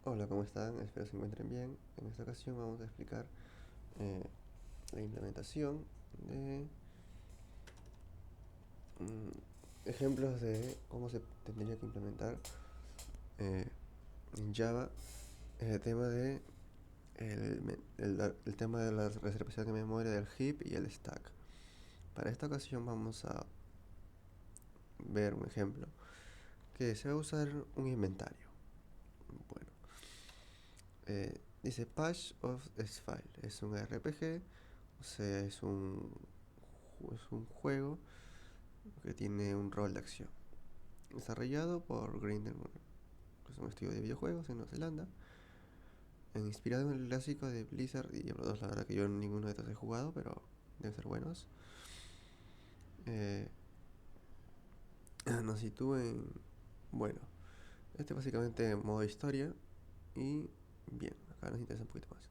Hola, ¿cómo están? Espero se encuentren bien. En esta ocasión vamos a explicar eh, la implementación de ejemplos de cómo se tendría que implementar eh, en Java el tema de el tema de la reservación de memoria del heap y el stack. Para esta ocasión vamos a ver un ejemplo que se va a usar un inventario. Bueno, dice Patch of S-File, es un RPG, o sea, es un juego que tiene un rol de acción. Desarrollado por Grindelwald, que es un estudio de videojuegos en Nueva Zelanda. Inspirado en el clásico de Blizzard y Diablo 2. La verdad que yo ninguno de estos he jugado, pero deben ser buenos. Eh, nos sitúa en... Bueno, este básicamente modo historia. Y bien, acá nos interesa un poquito más.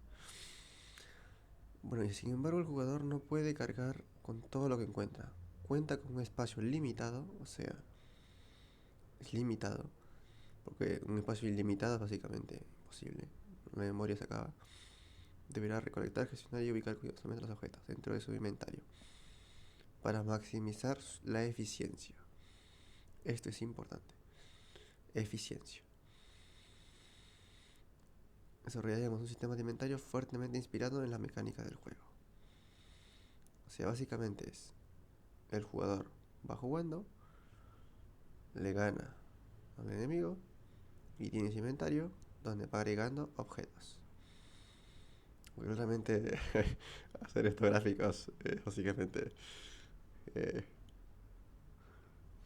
Bueno, y sin embargo el jugador no puede cargar con todo lo que encuentra. Cuenta con un espacio limitado, o sea, es limitado. Porque un espacio ilimitado es básicamente imposible. La memoria se acaba. Deberá recolectar, gestionar y ubicar cuidadosamente los objetos dentro de su inventario para maximizar la eficiencia. Esto es importante. Eficiencia. Desarrollaríamos un sistema de inventario fuertemente inspirado en la mecánica del juego. O sea, básicamente es el jugador va jugando, le gana al enemigo y tiene ese inventario donde va agregando objetos. Porque realmente hacer estos gráficos es básicamente eh,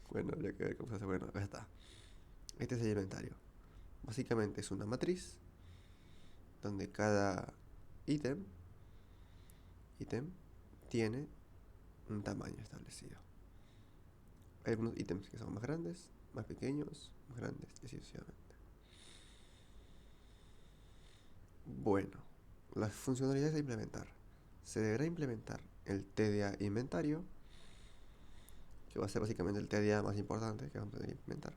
bueno, habría que ver cómo se hace. Bueno, acá está. Este es el inventario. Básicamente es una matriz donde cada ítem, ítem tiene un tamaño establecido. Hay algunos ítems que son más grandes, más pequeños, más grandes y así sucesivamente. Bueno, las funcionalidades a implementar. Se deberá implementar el TDA inventario, que va a ser básicamente el TDA más importante que vamos a tener que implementar.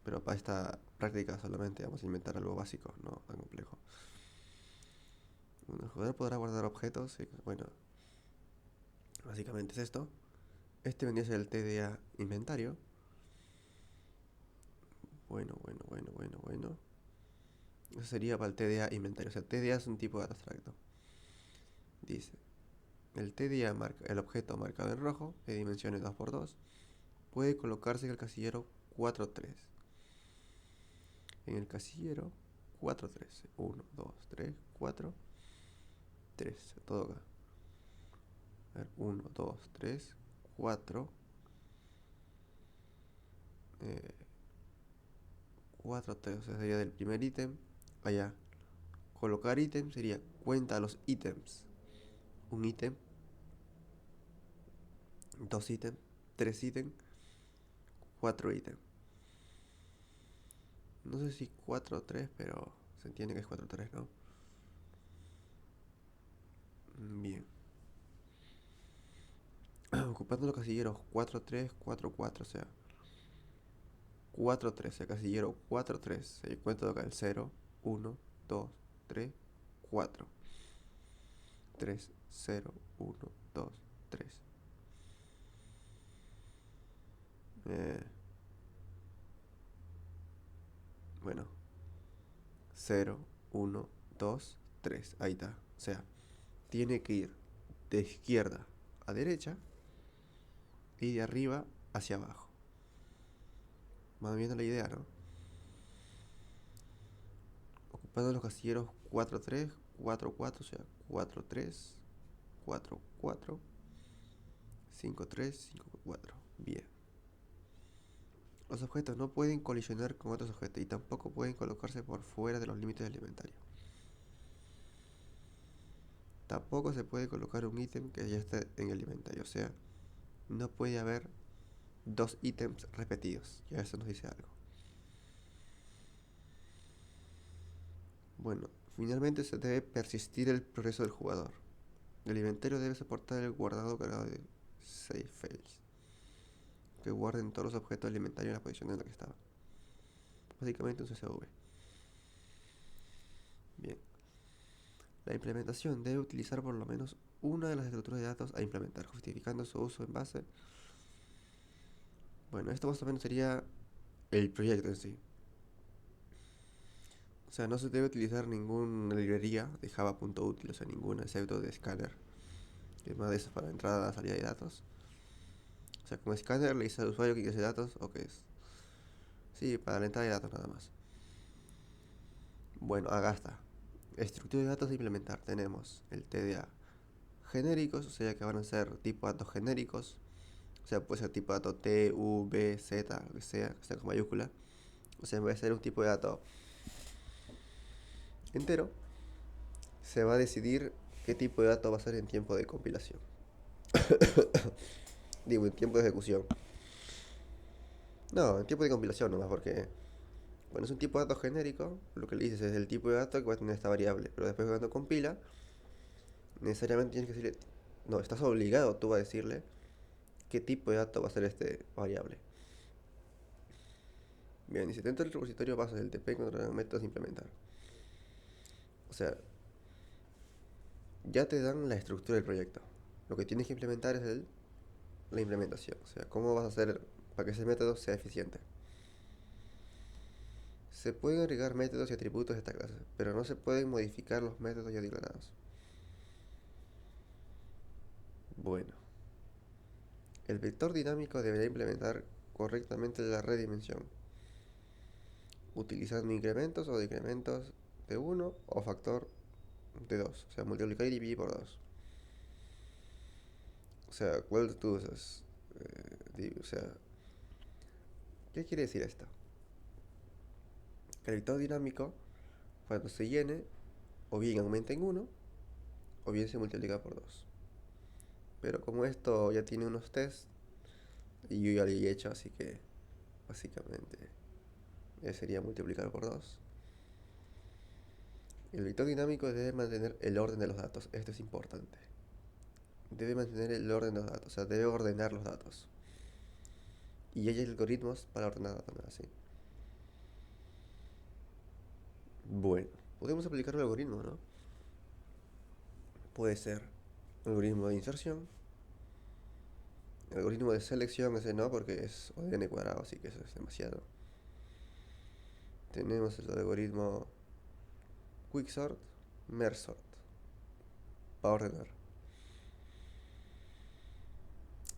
Pero para esta práctica solamente vamos a inventar algo básico, no tan complejo. Bueno, el jugador podrá guardar objetos y, bueno, básicamente es esto. Este vendría a ser el TDA inventario. Bueno. Eso sería para el TDA inventario. O sea, TDA es un tipo de abstracto. Dice, el TDA marca, el objeto marcado en rojo, de dimensiones 2×2, puede colocarse en el casillero 4,3. En el casillero 4,3. 1, 2, 3, 4, 3. Todo acá. A ver, 1, 2, 3, 4. 4, 3. O sea, sería del primer ítem allá. Colocar ítem sería cuenta los ítems. Un ítem, dos ítems, tres ítems, cuatro ítems. No sé si 4 o 3, pero se entiende que es 4 o 3, ¿no? Bien. Ocupando los casilleros 4, 3, 4, 4, o sea, 4, 3, el casillero 4, 3. Se cuenta acá el 0, 1, 2, 3, 4. 3, 0, 1, 2, 3. Eh, bueno, 0, 1, 2, 3. Ahí está. O sea, tiene que ir de izquierda a derecha y de arriba hacia abajo. Van viendo la idea, ¿no? Ocupando los casilleros 4-3, 4-4, o sea, 4-3, 4-4, 5-3, 5-4. Bien. Los objetos no pueden colisionar con otros objetos y tampoco pueden colocarse por fuera de los límites del inventario. Tampoco se puede colocar un ítem que ya esté en el inventario, o sea, no puede haber dos ítems repetidos. Ya eso nos dice algo. Bueno, finalmente se debe persistir el progreso del jugador. El inventario debe soportar el guardado cargado de save fails, que guarden todos los objetos alimentarios en la posición en la que estaba. Básicamente un CSV. Bien. La implementación debe utilizar por lo menos una de las estructuras de datos a implementar, justificando su uso en base. Bueno, esto más o menos sería el proyecto en sí. O sea, no se debe utilizar ninguna librería de java.util, o sea, ninguna, excepto de scanner, que es más de eso para entrada, salida de datos. O sea, como scanner le dice al usuario que quiere hacer datos o que es. Sí, para la entrada de datos nada más. Bueno, acá está. Estructura de datos a implementar. Tenemos el TDA genéricos, o sea que van a ser tipo datos genéricos. O sea, puede ser tipo dato T, U, B, Z, lo que sea con mayúscula. O sea, en vez de ser un tipo de dato entero, se va a decidir qué tipo de dato va a ser en tiempo de compilación. Digo, en tiempo de ejecución. No, en tiempo de compilación nomás, porque bueno, es un tipo de dato genérico. Lo que le dices es el tipo de dato que va a tener esta variable. Pero después cuando compila, necesariamente tienes que decirle, no, estás obligado tú a decirle qué tipo de dato va a ser este variable. Bien, y si dentro del repositorio pasas el TP encontrarán métodos de implementar. O sea, ya te dan la estructura del proyecto. Lo que tienes que implementar es la implementación. O sea, cómo vas a hacer para que ese método sea eficiente. Se pueden agregar métodos y atributos de esta clase, pero no se pueden modificar los métodos ya declarados. Bueno, el vector dinámico deberá implementar correctamente la redimensión, utilizando incrementos o decrementos de 1 o factor de 2, o sea, multiplicar y dividir por 2. O sea, ¿cuál tú usas? O sea, ¿qué quiere decir esto? Que el vector dinámico, cuando se llene, o bien aumenta en 1, o bien se multiplica por 2. Pero como esto ya tiene unos tests, y yo ya lo he hecho, así que básicamente sería multiplicar por 2. El vector dinámico debe mantener el orden de los datos. Esto es importante. Debe mantener el orden de los datos, o sea, debe ordenar los datos. Y hay algoritmos para ordenar datos, así. Bueno, podemos aplicar un algoritmo, ¿no? Puede ser algoritmo de inserción, algoritmo de selección, ese no, porque es o de n cuadrado, así que eso es demasiado. Tenemos el algoritmo quicksort, mergesort, para ordenar,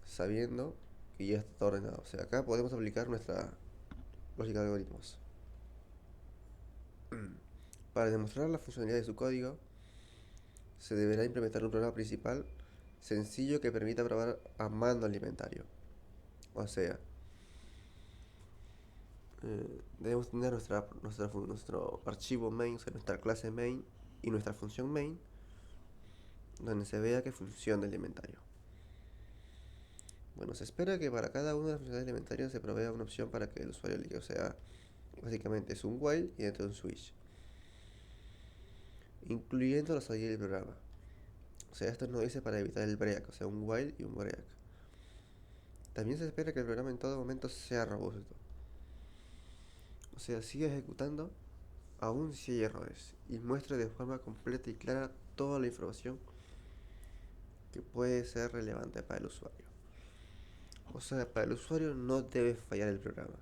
sabiendo que ya está ordenado. O sea, acá podemos aplicar nuestra lógica de algoritmos. Para demostrar la funcionalidad de su código, se deberá implementar un programa principal sencillo que permita probar a mano el inventario. O sea, debemos tener nuestro archivo main, o sea, nuestra clase main y nuestra función main, donde se vea que funciona el inventario. Bueno, se espera que para cada una de las funciones del inventario se provea una opción para que el usuario elige. O sea, básicamente es un while y dentro de un switch, incluyendo la salida del programa. O sea, esto nos dice para evitar el break, o sea, un while y un break. También se espera que el programa en todo momento sea robusto. O sea, siga ejecutando aún si hay errores y muestre de forma completa y clara toda la información que puede ser relevante para el usuario. O sea, para el usuario no debe fallar el programa,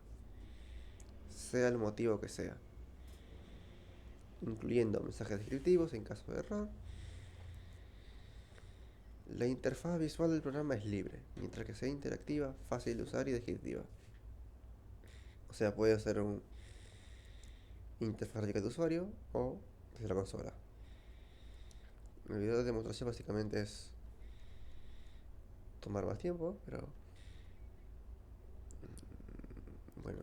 sea el motivo que sea, incluyendo mensajes descriptivos en caso de error. La interfaz visual del programa es libre, mientras que sea interactiva, fácil de usar y descriptiva. O sea, puede ser un interfaz gráfica de usuario o desde la consola. El video de demostración básicamente es tomar más tiempo, pero bueno,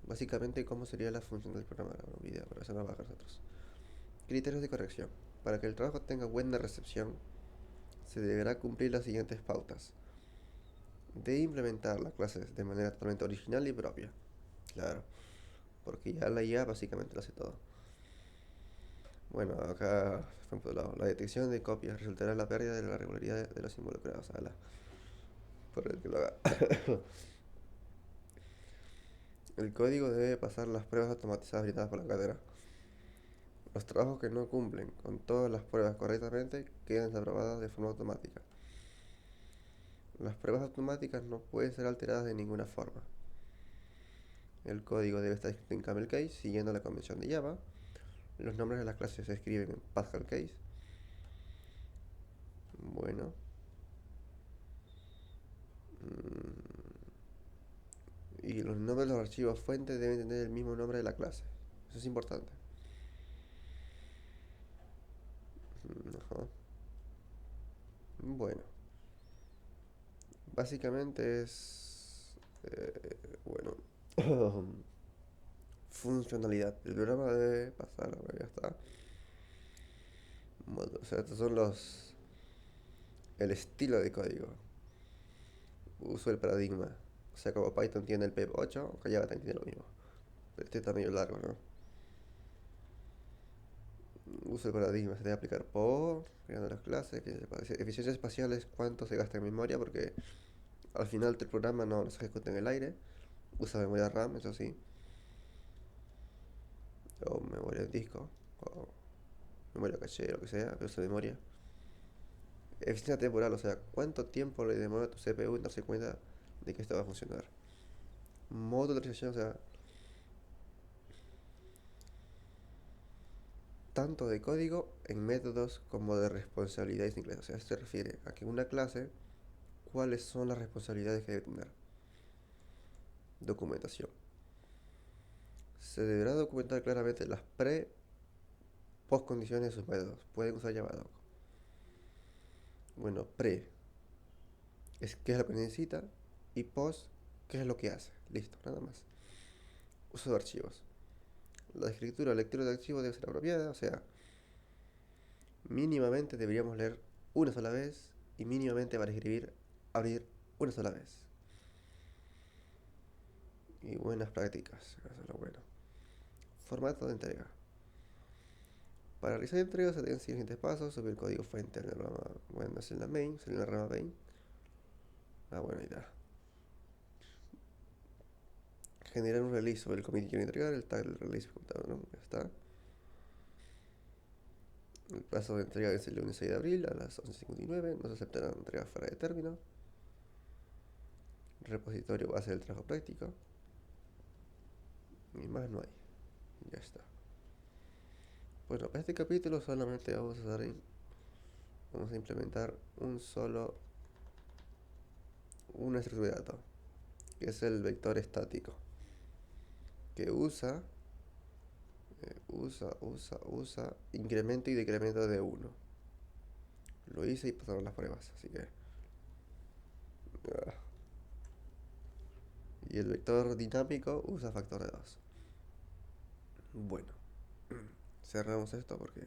básicamente cómo sería la función del programa. Un video, pero eso no va a nosotros. Criterios de corrección. Para que el trabajo tenga buena recepción, se deberá cumplir las siguientes pautas. De implementar las clases de manera totalmente original y propia. Claro, porque ya la IA básicamente lo hace todo. Bueno, acá, por ejemplo, la detección de copias resultará en la pérdida de la regularidad de los involucrados. Por el que lo haga. El código debe pasar las pruebas automatizadas brindadas por la cátedra. Los trabajos que no cumplen con todas las pruebas correctamente quedan desaprobados de forma automática. Las pruebas automáticas no pueden ser alteradas de ninguna forma. El código debe estar escrito en camel case siguiendo la convención de Java. Los nombres de las clases se escriben en Pascal case. Bueno. Y los nombres de los archivos fuentes deben tener el mismo nombre de la clase. Eso es importante. Ajá. Bueno. Básicamente es... bueno. Funcionalidad. El programa debe pasar, ya está. O sea, estos son los... El estilo de código. Uso el paradigma. O sea, como Python tiene el PEP 8, que Java también tiene lo mismo. Pero este está medio largo, ¿no? Uso el paradigma. Se debe aplicar por... Creando las clases. Eficiencias espaciales. Cuánto se gasta en memoria. Porque al final el programa no se ejecuta en el aire. Usa memoria RAM, eso sí. O memoria en disco. O memoria caché, lo que sea. Pero usa memoria. Eficiencia temporal, o sea, cuánto tiempo le demora a tu CPU en darse cuenta de que esto va a funcionar. Modo de utilización, o sea, tanto de código en métodos como de responsabilidades en inglés. O sea, esto se refiere a que en una clase, cuáles son las responsabilidades que debe tener. Documentación. Se deberá documentar claramente las post condiciones de sus métodos. Pueden usar Javadoc. Bueno, pre es qué es lo que necesita y post qué es lo que hace. Listo, nada más. Uso de archivos. La escritura o lectura de archivos debe ser apropiada, o sea, mínimamente deberíamos leer una sola vez y mínimamente para escribir abrir una sola vez. Y buenas prácticas, eso es lo bueno. Formato de entrega. Para realizar entregas se deben seguir siguientes pasos: subir el código fuente en la rama, bueno, es en la main, en la rama main. Bueno, ya. Generar un release sobre el commit que quiero entregar, el tag del release ejecutado, ¿no? Ya está. El plazo de entrega es el lunes 6 de abril a las 11:59. No se aceptarán entregas fuera de término. Repositorio base del trabajo práctico. Y más no hay. Ya está. Bueno, para este capítulo solamente vamos a implementar una estructura de datos, que es el vector estático, que usa incremento y decremento de 1. Lo hice y pasaron las pruebas, así que... Y el vector dinámico usa factor de 2. Bueno, cerramos esto porque...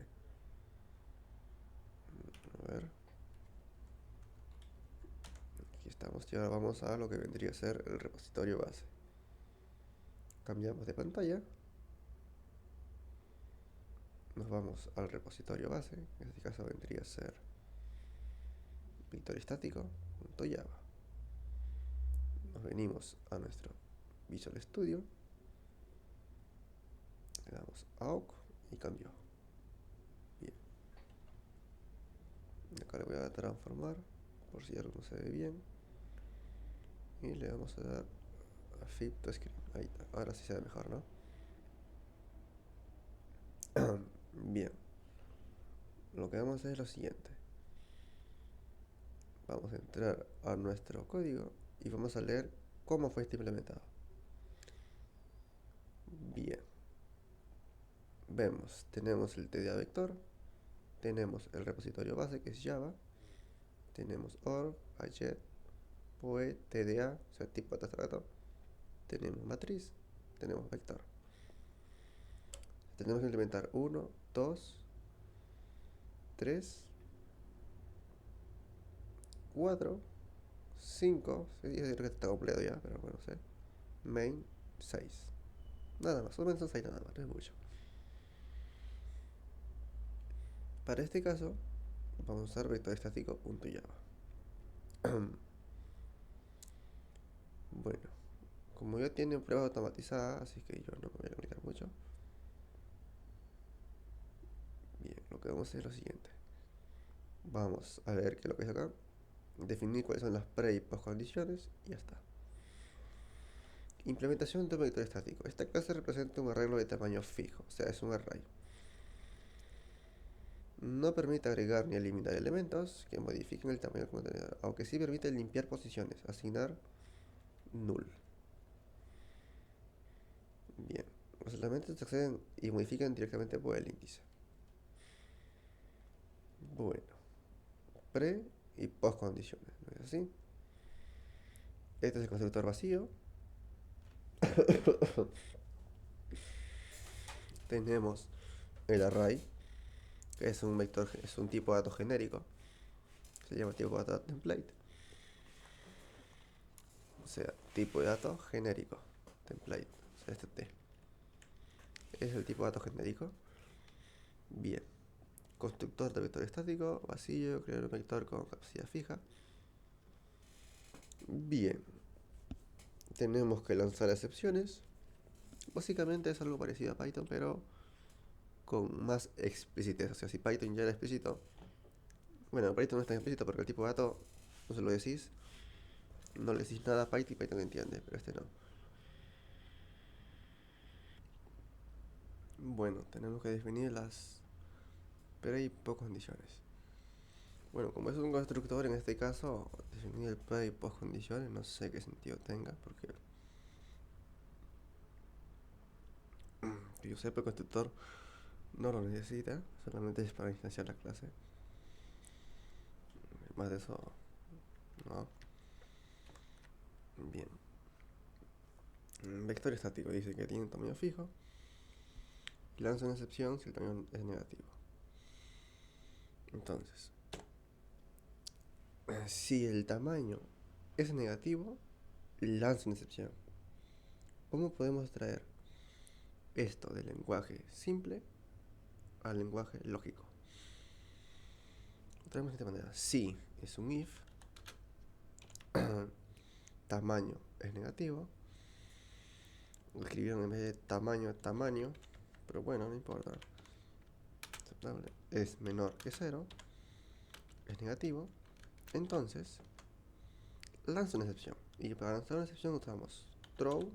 A ver... Aquí estamos, y ahora vamos a lo que vendría a ser el repositorio base. Cambiamos de pantalla. Nos vamos al repositorio base, en este caso vendría a ser vector estático.java. Nos venimos a nuestro Visual Studio, le damos a OK y cambió. Bien. Acá le voy a transformar, por si algo no se ve bien. Y le vamos a dar a Fit to Screen. Ahí está, ahora sí se ve mejor, ¿no? Bien. Lo que vamos a hacer es lo siguiente. Vamos a entrar a nuestro código y vamos a leer cómo fue este implementado. Bien. Vemos, tenemos el TDA vector, tenemos el repositorio base que es Java, tenemos org, ajet, poe, TDA, o sea, tipo de dato, tenemos matriz, tenemos vector. Tenemos que implementar 1, 2, 3, 4, 5, 6, creo que está completo ya, pero bueno, no sé. Main, 6. Nada más, solamente son 6 nada más, no es mucho. Para este caso, vamos a usar vector estático.java. Bueno, como ya tiene prueba automatizada, así que yo no me voy a complicar mucho. lo que vamos a hacer es lo siguiente. Vamos a ver qué es lo que es acá. Definir cuáles son las pre y post condiciones y ya está. Implementación de un vector estático. Esta clase representa un arreglo de tamaño fijo, o sea, es un array. No permite agregar ni eliminar elementos que modifiquen el tamaño del contenedor, aunque sí permite limpiar posiciones, asignar null. Bien, los elementos se acceden y modifican directamente por el índice. Bueno, pre y post condiciones, ¿no es así? Este es el constructor vacío. Tenemos el array, que es un vector, es un tipo de dato genérico. Se llama tipo de dato template. O sea, tipo de dato genérico. Template. O sea, este T. Es el tipo de dato genérico. Bien. Constructor de vector estático, vacío, crear un vector con capacidad fija. Bien. Tenemos que lanzar excepciones. Básicamente es algo parecido a Python, pero con más explicitez. O sea, si Python ya era explícito. Bueno, Python no es tan explícito porque el tipo de dato no se lo decís. No le decís nada a Python y Python entiende, pero este no. Bueno, tenemos que definir las pre y post condiciones. Bueno, como es un constructor, en este caso, definir el pre y post condiciones, no sé qué sentido tenga, porque que yo sepa, el constructor no lo necesita, solamente es para instanciar la clase. Más de eso, no. Bien. Vector estático dice que tiene un tamaño fijo. Lanza una excepción si el tamaño es negativo. Entonces, si el tamaño es negativo, lanza una excepción. ¿Cómo podemos traer esto del lenguaje simple al lenguaje lógico? Lo traemos de esta manera. Si es un if, tamaño es negativo. Lo escribieron en vez de tamaño, tamaño. Pero bueno, no importa. Aceptable. Es menor que 0. Es negativo. Entonces, lanza una excepción. Y para lanzar una excepción usamos throw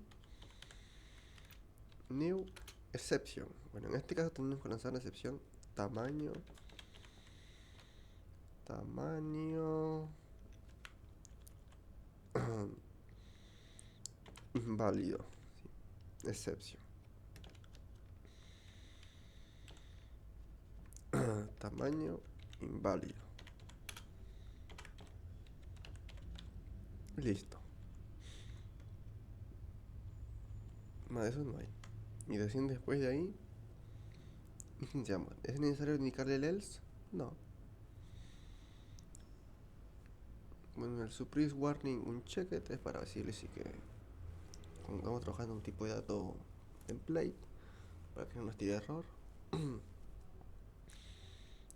new exception. Bueno, en este caso tenemos que lanzar una excepción tamaño inválido, sí. Exception. Tamaño inválido. Listo. Más de eso no hay. Y recién después de ahí iniciamos. ¿Es necesario indicarle el else? No. Bueno, el surprise warning un checket es para decirle si que estamos trabajando un tipo de dato template para que no nos tire error.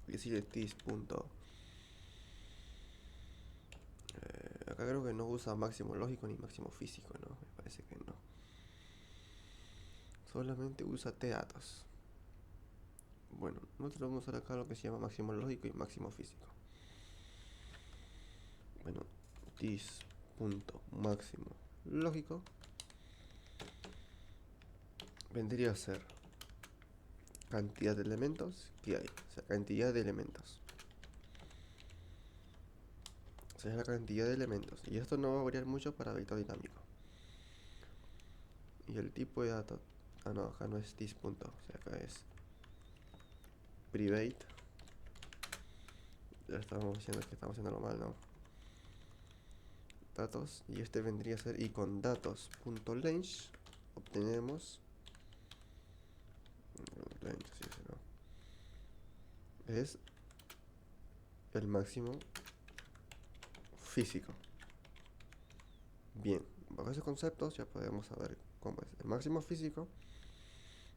Y decirle this punto. Acá creo que no usa máximo lógico ni máximo físico, ¿no? Me parece que no. Solamente usa tdatos. Bueno, nosotros vamos a usar acá lo que se llama máximo lógico y máximo físico. Bueno, this punto máximo lógico vendría a ser cantidad de elementos que hay, o sea, cantidad de elementos. O sea, es la cantidad de elementos. Y esto no va a variar mucho para vector dinámico. Y el tipo de dato, no, acá no es this punto, o sea, acá es private. Ya estábamos diciendo que estamos haciéndolo mal, ¿no? Datos, y este vendría a ser, y con datos.length obtenemos length, sí, ¿no? Es el máximo físico. Bien, bajo esos conceptos ya podemos saber cómo es. El máximo físico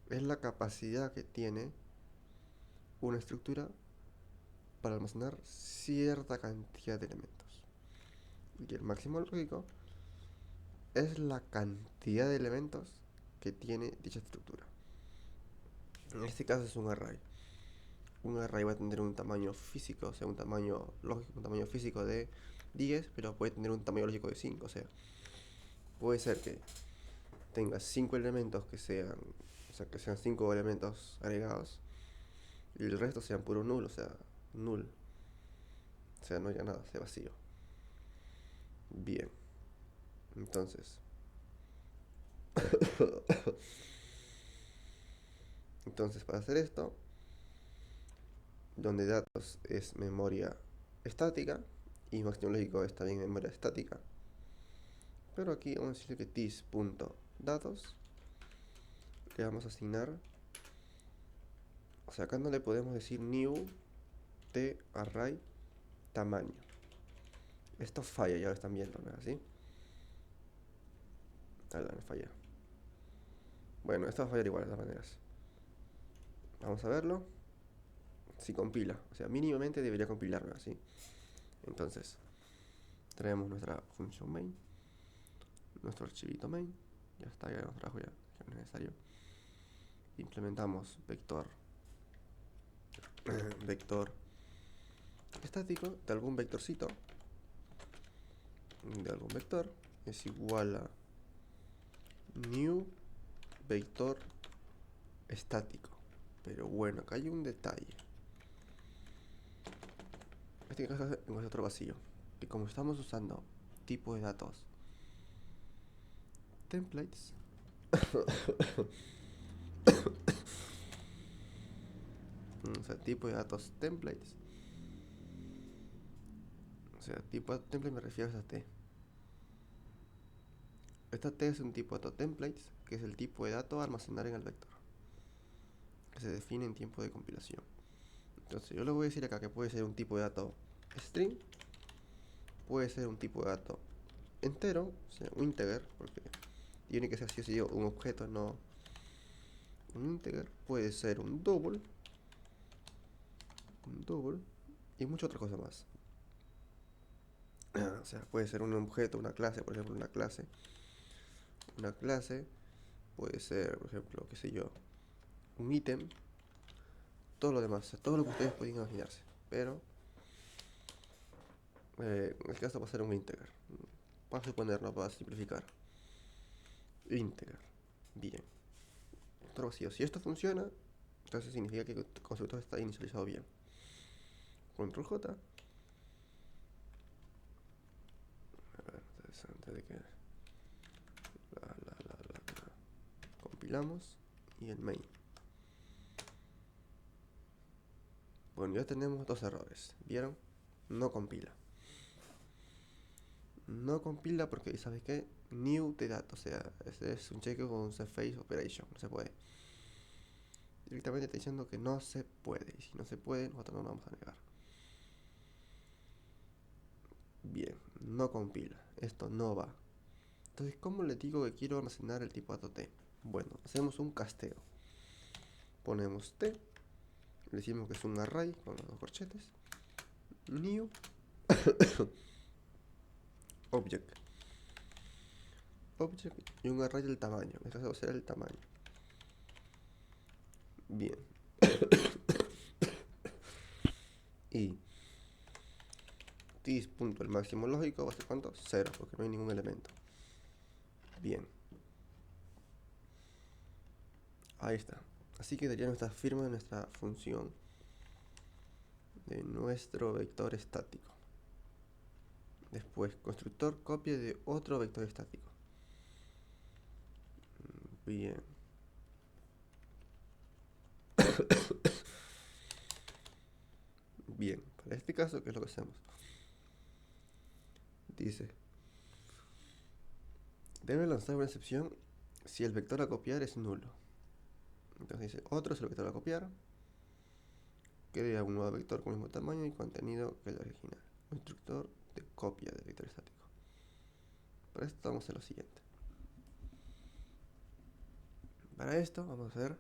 es la capacidad que tiene una estructura para almacenar cierta cantidad de elementos. Y el máximo lógico es la cantidad de elementos que tiene dicha estructura. En este caso es un array. un array va a tener un tamaño físico, o sea, un tamaño lógico, un tamaño físico de 10, pero puede tener un tamaño lógico de 5, o sea, puede ser que tenga 5 elementos que sean, o sea, que sean 5 elementos agregados, y el resto sean puro null, o sea, null, o sea, no haya nada, sea vacío. Bien, entonces, para hacer esto, donde datos es memoria estática y máximo lógico es también memoria estática, pero aquí vamos a decirle que this.datos le vamos a asignar, o sea, acá no le podemos decir new t array tamaño. Esto falla, ya lo están viendo, ¿no es así? Me falla. Bueno, esto va a fallar igual de todas maneras. Vamos a verlo. Si compila, o sea, mínimamente debería compilar, ¿no es así? Entonces, traemos nuestra función main, nuestro archivito main, ya está, ya nos trajo, ya no es necesario. Implementamos vector vector estático de algún vectorcito, de algún vector, es igual a new vector estático. Pero bueno, acá hay un detalle. Este caso es otro vacío, que como estamos usando tipo de datos templates, o sea, tipo de datos templates, o sea, tipo de template me refiero a esta T. Esta T es un tipo de dato templates, que es el tipo de dato a almacenar en el vector, que se define en tiempo de compilación. Entonces yo le voy a decir acá que puede ser un tipo de dato string, puede ser un tipo de dato entero, o sea, un integer, porque tiene que ser así o sí un objeto, no un integer. Puede ser un double y muchas otras cosas más. O sea, puede ser un objeto, una clase, por ejemplo, una clase puede ser, por ejemplo, qué sé yo, un ítem, todo lo demás, todo lo que ustedes pueden imaginarse, pero en el caso va a ser un integer. Vamos a suponerlo para simplificar. Integer. Bien. Otro vacío. Si esto funciona, entonces significa que el constructor está inicializado bien. Control J. A ver, antes de que compilamos y el main. Bueno, ya tenemos dos errores. ¿Vieron? No compila. No compila porque, ¿sabes qué? New de datos, o sea, este es un cheque con un face operation, no se puede. Directamente está diciendo que no se puede, y si no se puede, nosotros no lo vamos a negar. Bien, no compila, esto no va. Entonces, ¿cómo le digo que quiero almacenar el tipo dato T? Bueno, hacemos un casteo. Ponemos T, le decimos que es un array con los dos corchetes, new object y un array del tamaño. En este caso va a ser el tamaño. Bien. Y this punto el máximo lógico va a ser ¿cuánto? 0, porque no hay ningún elemento. Bien. Ahí está. Así quedaría nuestra firma de nuestra función de nuestro vector estático. Después, constructor copia de otro vector estático. Bien. Bien, para este caso, ¿qué es lo que hacemos? Dice, debe lanzar una excepción si el vector a copiar es nulo. Entonces dice, otro es el vector a copiar. Crea un nuevo vector con el mismo tamaño y contenido que el original. Constructor de copia del vector estático. Para esto vamos a hacer lo siguiente. Para esto vamos a hacer,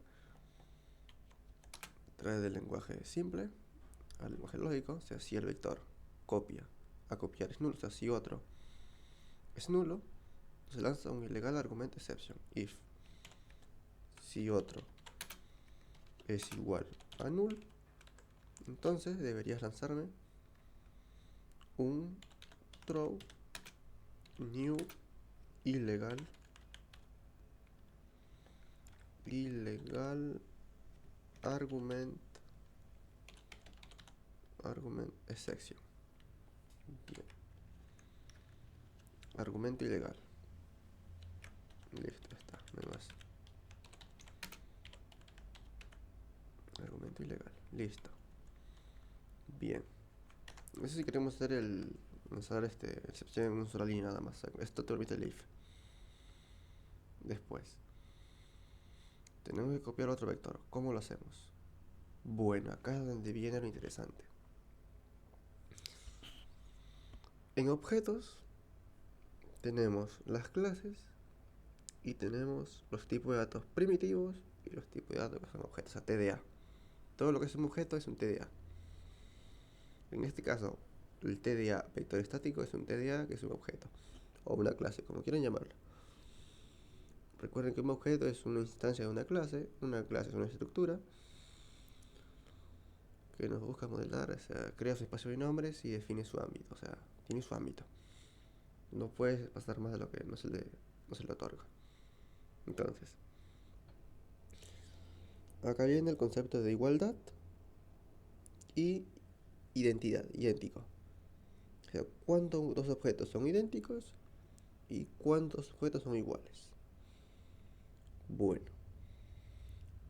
trae del lenguaje simple al lenguaje lógico, o sea, si el vector copia a copiar es nulo, o sea, si otro es nulo, se lanza un ilegal argumento exception. If si otro es igual a null, Entonces deberías lanzarme un throw new ilegal argument exception. Bien. Argumento ilegal. Listo, está, no hay más. Argumento ilegal, listo. Bien. Eso si queremos hacer lanzar excepción en una sola línea nada más. Esto te permite el if. Después tenemos que copiar otro vector. ¿Cómo lo hacemos? Bueno, acá es donde viene lo interesante. En objetos tenemos las clases y tenemos los tipos de datos primitivos y los tipos de datos que son objetos, o sea, TDA. Todo lo que es un objeto es un TDA. En este caso, el TDA vector estático es un TDA que es un objeto o una clase, como quieran llamarlo. Recuerden que un objeto es una instancia de una clase es una estructura que nos busca modelar, o sea, crea su espacio de nombres y define su ámbito, o sea, tiene su ámbito. No puedes pasar más de lo que no se le otorga. Entonces, acá viene el concepto de igualdad y identidad, idéntico. O sea, cuántos dos objetos son idénticos y cuántos objetos son iguales. Bueno,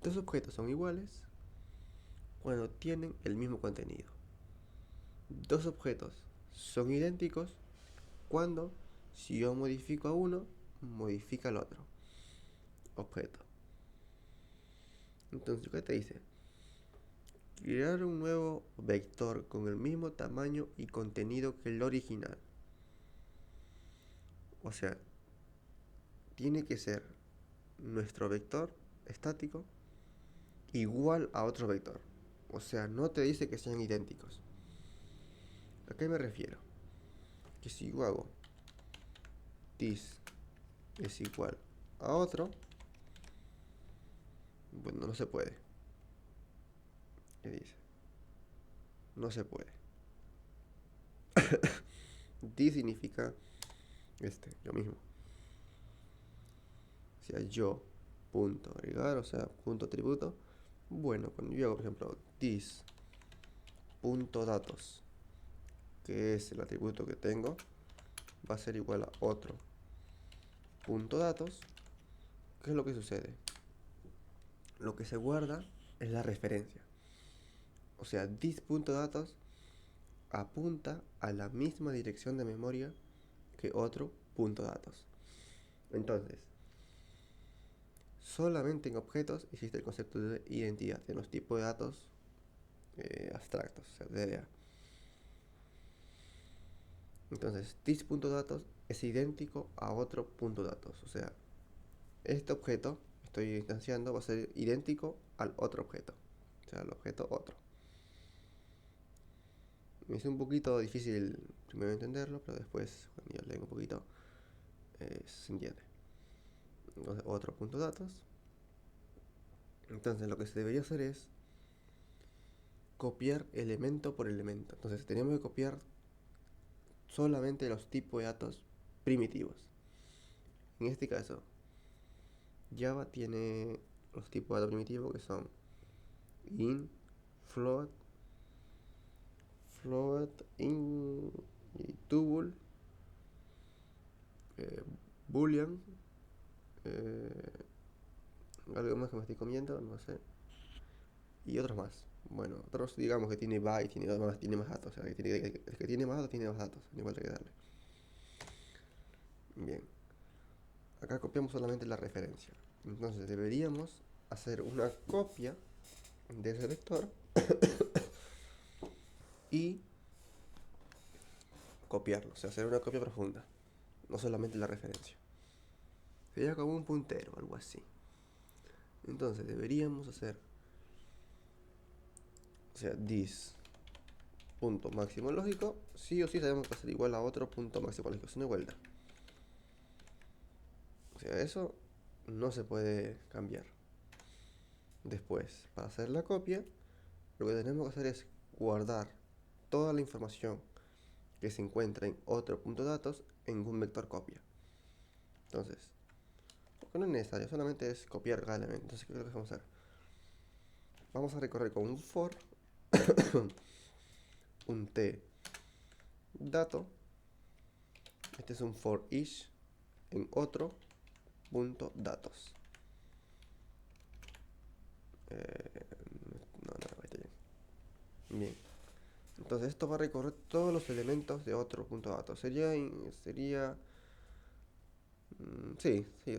dos objetos son iguales cuando tienen el mismo contenido. Dos objetos son idénticos cuando, si yo modifico a uno, modifica al otro objeto. Entonces, ¿qué te dice? Crear un nuevo vector con el mismo tamaño y contenido que el original. O sea, tiene que ser nuestro vector estático igual a otro vector. O sea, no te dice que sean idénticos. ¿A qué me refiero? Que si yo hago this es igual a otro, bueno, no se puede. ¿Qué dice? No se puede. This significa lo mismo. O sea, yo punto agregar, o sea, punto atributo. Bueno, cuando yo hago, por ejemplo, this punto datos, que es el atributo que tengo, va a ser igual a otro punto datos. ¿Qué es lo que sucede? Lo que se guarda es la referencia. O sea, this punto datos apunta a la misma dirección de memoria que otro punto datos. Entonces, solamente en objetos existe el concepto de identidad en los tipos de datos abstractos, o sea, DDA. Entonces, this.datos es idéntico a otro punto datos. O sea, este objeto que estoy instanciando va a ser idéntico al otro objeto. O sea, al objeto otro. Me hizo un poquito difícil primero entenderlo, pero después, cuando yo leo un poquito, se entiende. Entonces, otro punto datos. Entonces, lo que se debería hacer es copiar elemento por elemento. Entonces, tenemos que copiar solamente los tipos de datos primitivos. En este caso, Java tiene los tipos de datos primitivos que son int, float, int, tuple, boolean, algo más que me estoy comiendo, no sé, y otros más. Bueno, otros digamos que tiene byte, tiene más datos, o sea, el que tiene más datos tiene más datos, igual hay que darle. Bien, acá copiamos solamente la referencia. Entonces deberíamos hacer una copia de ese vector y copiarlo, o sea, hacer una copia profunda, no solamente la referencia. Sería como un puntero, algo así. Entonces deberíamos hacer, o sea, this punto máximo lógico, sí o sí sabemos que va a ser igual a otro punto máximo lógico, es una igualdad. O sea, eso no se puede cambiar. Después, para hacer la copia, lo que tenemos que hacer es guardar toda la información que se encuentra en otro punto de datos en un vector copia. Entonces, porque no es necesario, solamente es copiar cada elemento. Entonces, ¿qué es lo que vamos a hacer? Vamos a recorrer con un for un t dato. Este es un for each en otro punto datos. No, ahí está bien. Bien. Entonces esto va a recorrer todos los elementos de otro punto datos. Sí,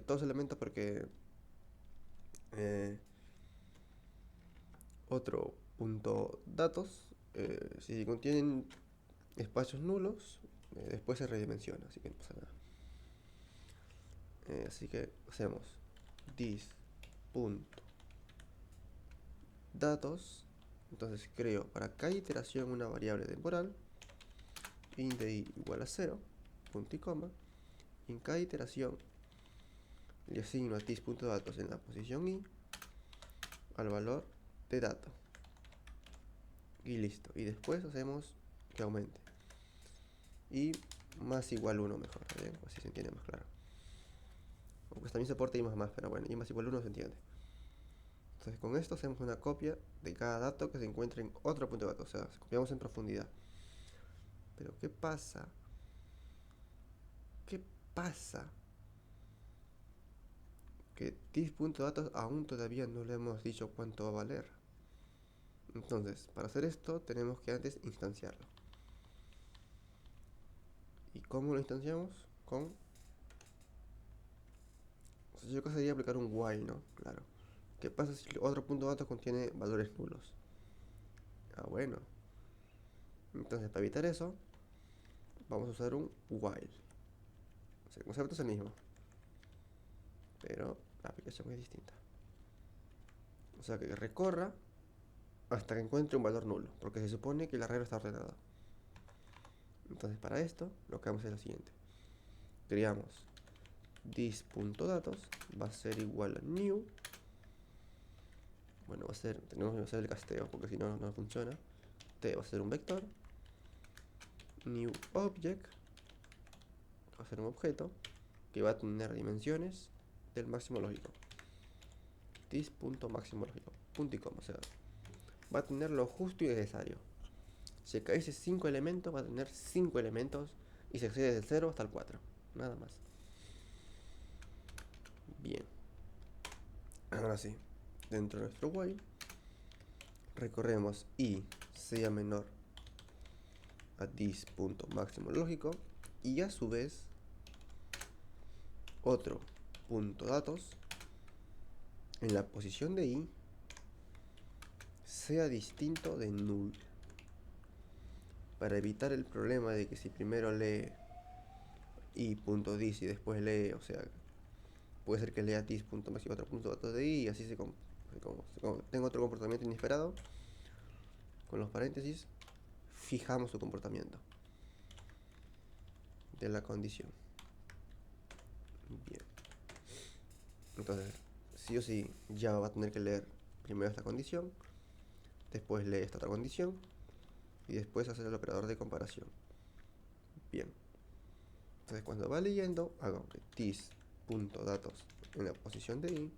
todos los elementos porque otro punto datos, si contienen espacios nulos, después se redimensiona, así que no pasa nada. Así que hacemos this.datos. Entonces creo para cada iteración una variable temporal, int de i igual a 0, punto y coma, y en cada iteración le asigno a this.datos en la posición i al valor de dato. Y listo. Y después hacemos que aumente. Y más igual 1 mejor, ¿bien? Así se entiende más claro. Aunque también soporta i más, pero bueno, i más igual 1 se entiende. Entonces con esto hacemos una copia de cada dato que se encuentre en otro punto de datos. O sea, copiamos en profundidad. Pero ¿qué pasa? ¿Qué pasa? Que this.datos aún todavía no le hemos dicho cuánto va a valer. Entonces, para hacer esto tenemos que antes instanciarlo. ¿Y cómo lo instanciamos? Con... O sea, yo acá sería aplicar un while, ¿no? Claro. ¿Qué pasa si otro punto de datos contiene valores nulos? Ah, bueno. Entonces, para evitar eso, vamos a usar un while. O sea, el concepto es el mismo, pero la aplicación es distinta. O sea, que recorra hasta que encuentre un valor nulo, porque se supone que el arreglo está ordenado. Entonces, para esto, lo que vamos a hacer es lo siguiente. Creamos this.datos, va a ser igual a new. Bueno, tenemos que hacer el casteo, porque si no, no funciona. T va a ser un vector. New object va a ser un objeto que va a tener dimensiones del máximo lógico. This.máximo lógico, punto y coma, o sea, va a tener lo justo y necesario. Si acá dice 5 elementos, va a tener 5 elementos y se accede desde 0 hasta el 4, nada más. Bien, ahora sí, dentro de nuestro while recorremos i sea menor a this.máximo lógico y a su vez otro punto datos en la posición de i sea distinto de null, para evitar el problema de que si primero lee i.dis y después lee, o sea, puede ser que lea this.máximo otro punto datos de i y así tengo otro comportamiento inesperado. Con los paréntesis fijamos su comportamiento de la condición. Bien, entonces sí o sí Java va a tener que leer primero esta condición, después lee esta otra condición y después hacer el operador de comparación. Bien, entonces cuando va leyendo hago que this.datos en la posición de i,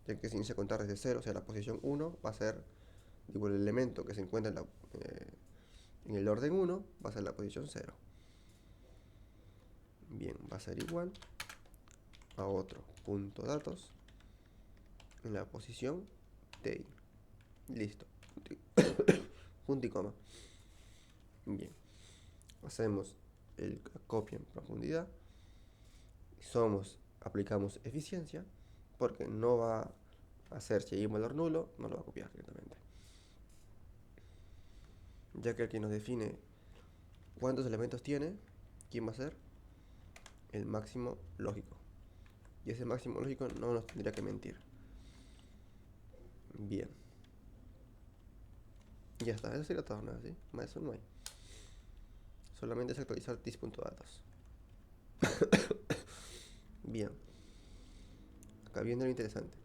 ya que se inicia a contar desde 0, o sea la posición 1 va a ser, digo, el elemento que se encuentra en el orden 1 va a ser la posición 0. Bien, va a ser igual a otro punto datos en la posición de i. Listo. Punto y coma. Bien, hacemos el copia en profundidad. Aplicamos eficiencia, porque no va a hacer si hay un valor nulo, no lo va a copiar directamente, ya que el que nos define cuántos elementos tiene, ¿quién va a ser? El máximo lógico, y ese máximo lógico no nos tendría que mentir. Bien, ya está, eso sería todo, ¿no? ¿Sí? Más eso no hay, solamente es actualizar this.datos. Bien, acá viene lo interesante.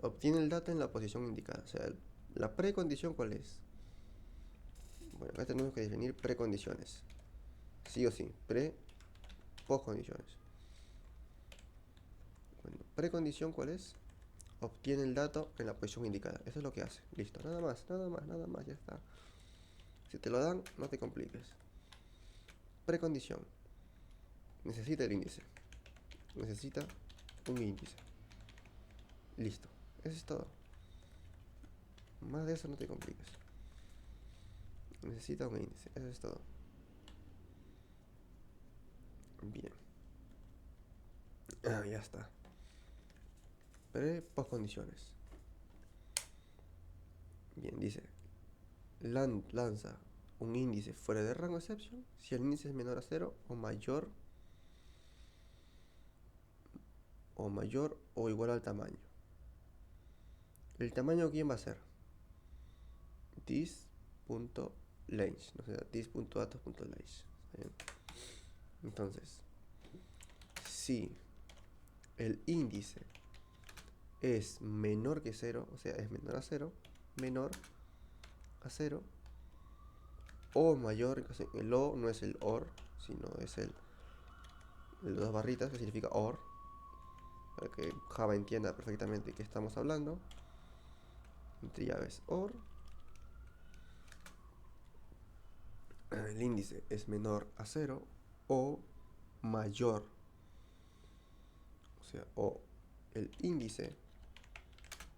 Obtiene el dato en la posición indicada, o sea, la precondición ¿cuál es? Bueno, acá tenemos que definir precondiciones. Sí o sí, postcondiciones. Bueno, precondición, ¿cuál es? Obtiene el dato en la posición indicada. Eso es lo que hace. Listo, nada más, ya está. Si te lo dan, no te compliques. Precondición. Necesita el índice. Necesita un índice. Listo. Eso es todo. Más de eso no te compliques. Necesita un índice. Eso es todo. Bien. Ya está. Postcondiciones. Bien, dice. Lanza un índice fuera de rango exception si el índice es menor a 0 o mayor o igual al tamaño. ¿El tamaño quién va a ser? This.length, o sea, this.datos.length. Entonces, si el índice es menor que 0, o sea, es menor a 0, o mayor, el o no es el or, sino es el de dos barritas que significa or, para que Java entienda perfectamente de qué estamos hablando. Entre llaves or, el índice es menor a 0 o mayor, o sea, o el índice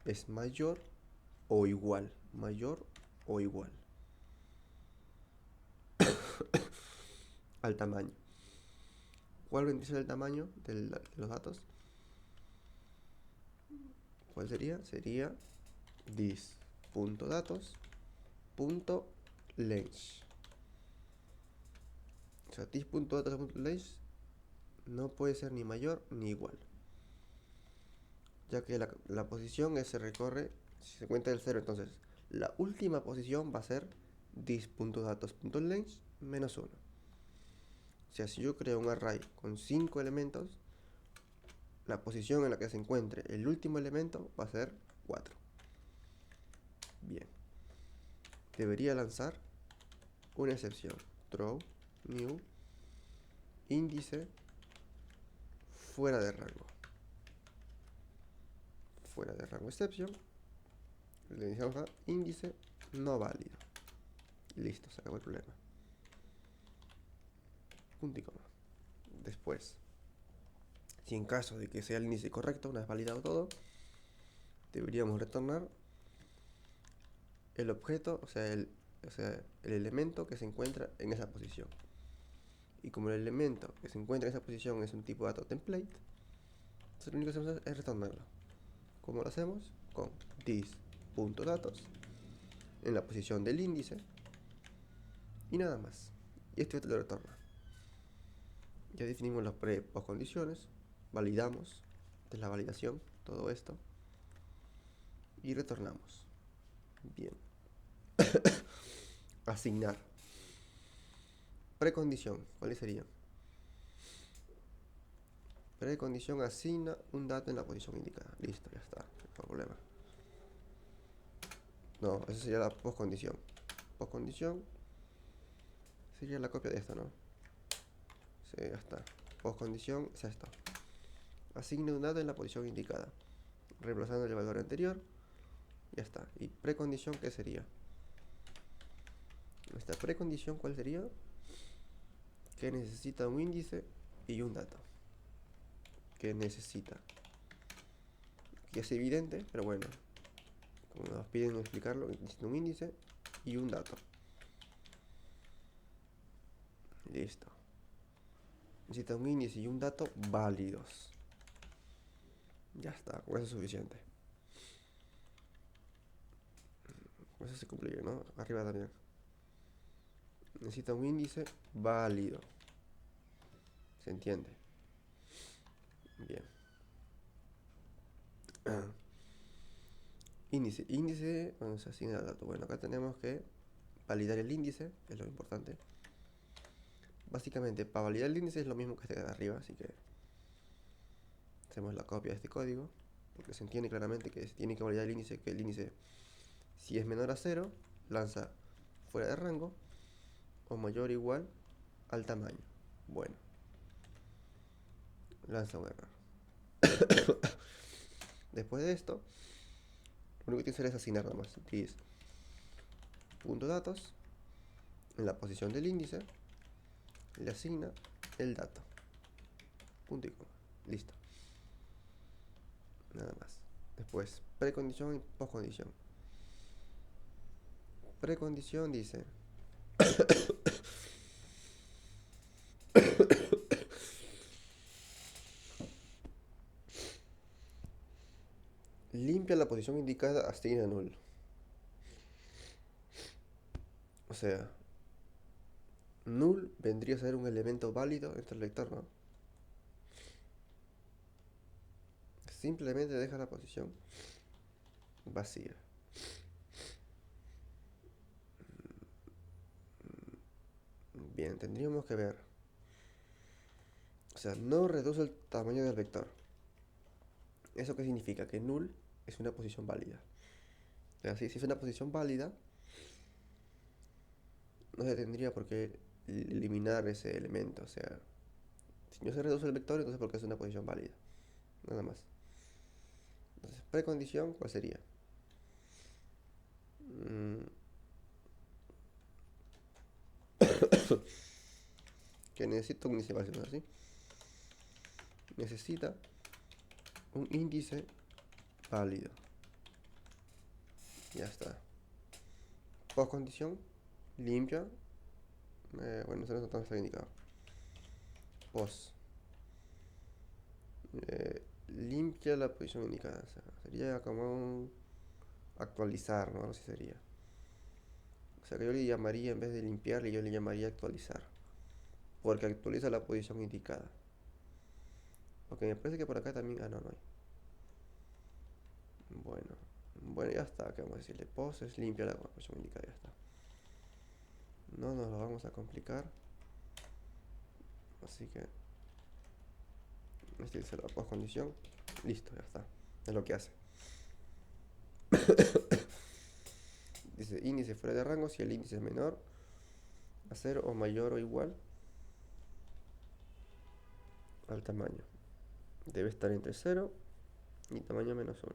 es mayor o igual al tamaño. ¿Cuál vendría a ser el tamaño de los datos? ¿Cuál sería? Sería this.datos.length. O sea, this.datos.length no puede ser ni mayor ni igual, ya que la posición se recorre, si se cuenta del 0, entonces la última posición va a ser this.datos.length menos 1. O sea, si yo creo un array con 5 elementos, la posición en la que se encuentre el último elemento va a ser 4. Bien. Debería lanzar una excepción. Throw new índice fuera de rango. Fuera de rango exception. Le decimos a índice no válido. Listo, se acabó el problema. Punto y coma. Después, si en caso de que sea el índice correcto, una vez validado todo, deberíamos retornar el objeto, o sea, el elemento que se encuentra en esa posición. Y como el elemento que se encuentra en esa posición es un tipo de dato template, entonces lo único que hacemos es retornarlo. ¿Cómo lo hacemos? Con this.datos en la posición del índice y nada más. Y esto te lo retorna. Ya definimos las postcondiciones, validamos, esta es la validación, todo esto, y retornamos. Bien. Asignar. Precondición, ¿cuáles serían? Precondición asigna un dato en la posición indicada. Listo, ya está, no hay problema. No, esa sería la postcondición. Postcondición sería la copia de esto, ¿no? Sí, ya está. Postcondición es esto. Asigna un dato en la posición indicada, reemplazando el valor anterior. Ya está. ¿Y precondición qué sería? Nuestra precondición, ¿cuál sería? Que necesita un índice y un dato. Que necesita. Que es evidente, pero bueno, como nos piden explicarlo, necesita un índice y un dato. Listo. Necesita un índice y un dato válidos. Ya está, con eso es suficiente. Con eso se cumple, ¿no? Arriba también. Necesita un índice válido. ¿Se entiende? Bien. Índice, vamos a asignar el dato. Bueno, acá tenemos que validar el índice, que es lo importante. Básicamente, para validar el índice es lo mismo que este de arriba, así que hacemos la copia de este código, porque se entiende claramente que se tiene que validar el índice, que el índice, si es menor a 0, lanza fuera de rango, o mayor o igual al tamaño. Bueno, lanza un error. Después de esto, lo único que tienes que hacer es asignar nada más. Dice punto datos, en la posición del índice, le asigna el dato. Punto y coma. Listo. Nada más. Después, precondición y postcondición. Precondición dice limpia la posición indicada, asigna null. O sea, null vendría a ser un elemento válido entre el vector, ¿no? Simplemente deja la posición vacía. Bien, tendríamos que ver. O sea, no reduce el tamaño del vector. ¿Eso qué significa? Que null es una posición válida. Así, si es una posición válida, no se tendría por qué eliminar ese elemento. O sea, si no se reduce el vector, entonces porque es una posición válida. Nada más. Entonces, precondición, ¿cuál sería? Que necesita un índice válido, ¿no? ¿Así? Necesita un índice válido. Ya está. Postcondición, limpia. Bueno, eso no está indicado. Post. Limpia la posición indicada. O sea, sería como un actualizar, ¿no? Así sería. O sea que yo le llamaría, en vez de limpiarle, yo le llamaría actualizar. Porque actualiza la posición indicada. Porque me parece que por acá también. Ah, no, no hay. Bueno. Bueno, ya está. ¿Qué vamos a decirle? Post es limpia la posición indicada. Ya está. No nos lo vamos a complicar. Así que. Este es la postcondición. Listo, ya está. Es lo que hace. Dice índice fuera de rango si el índice es menor a 0 o mayor o igual al tamaño. Debe estar entre 0 y tamaño menos 1.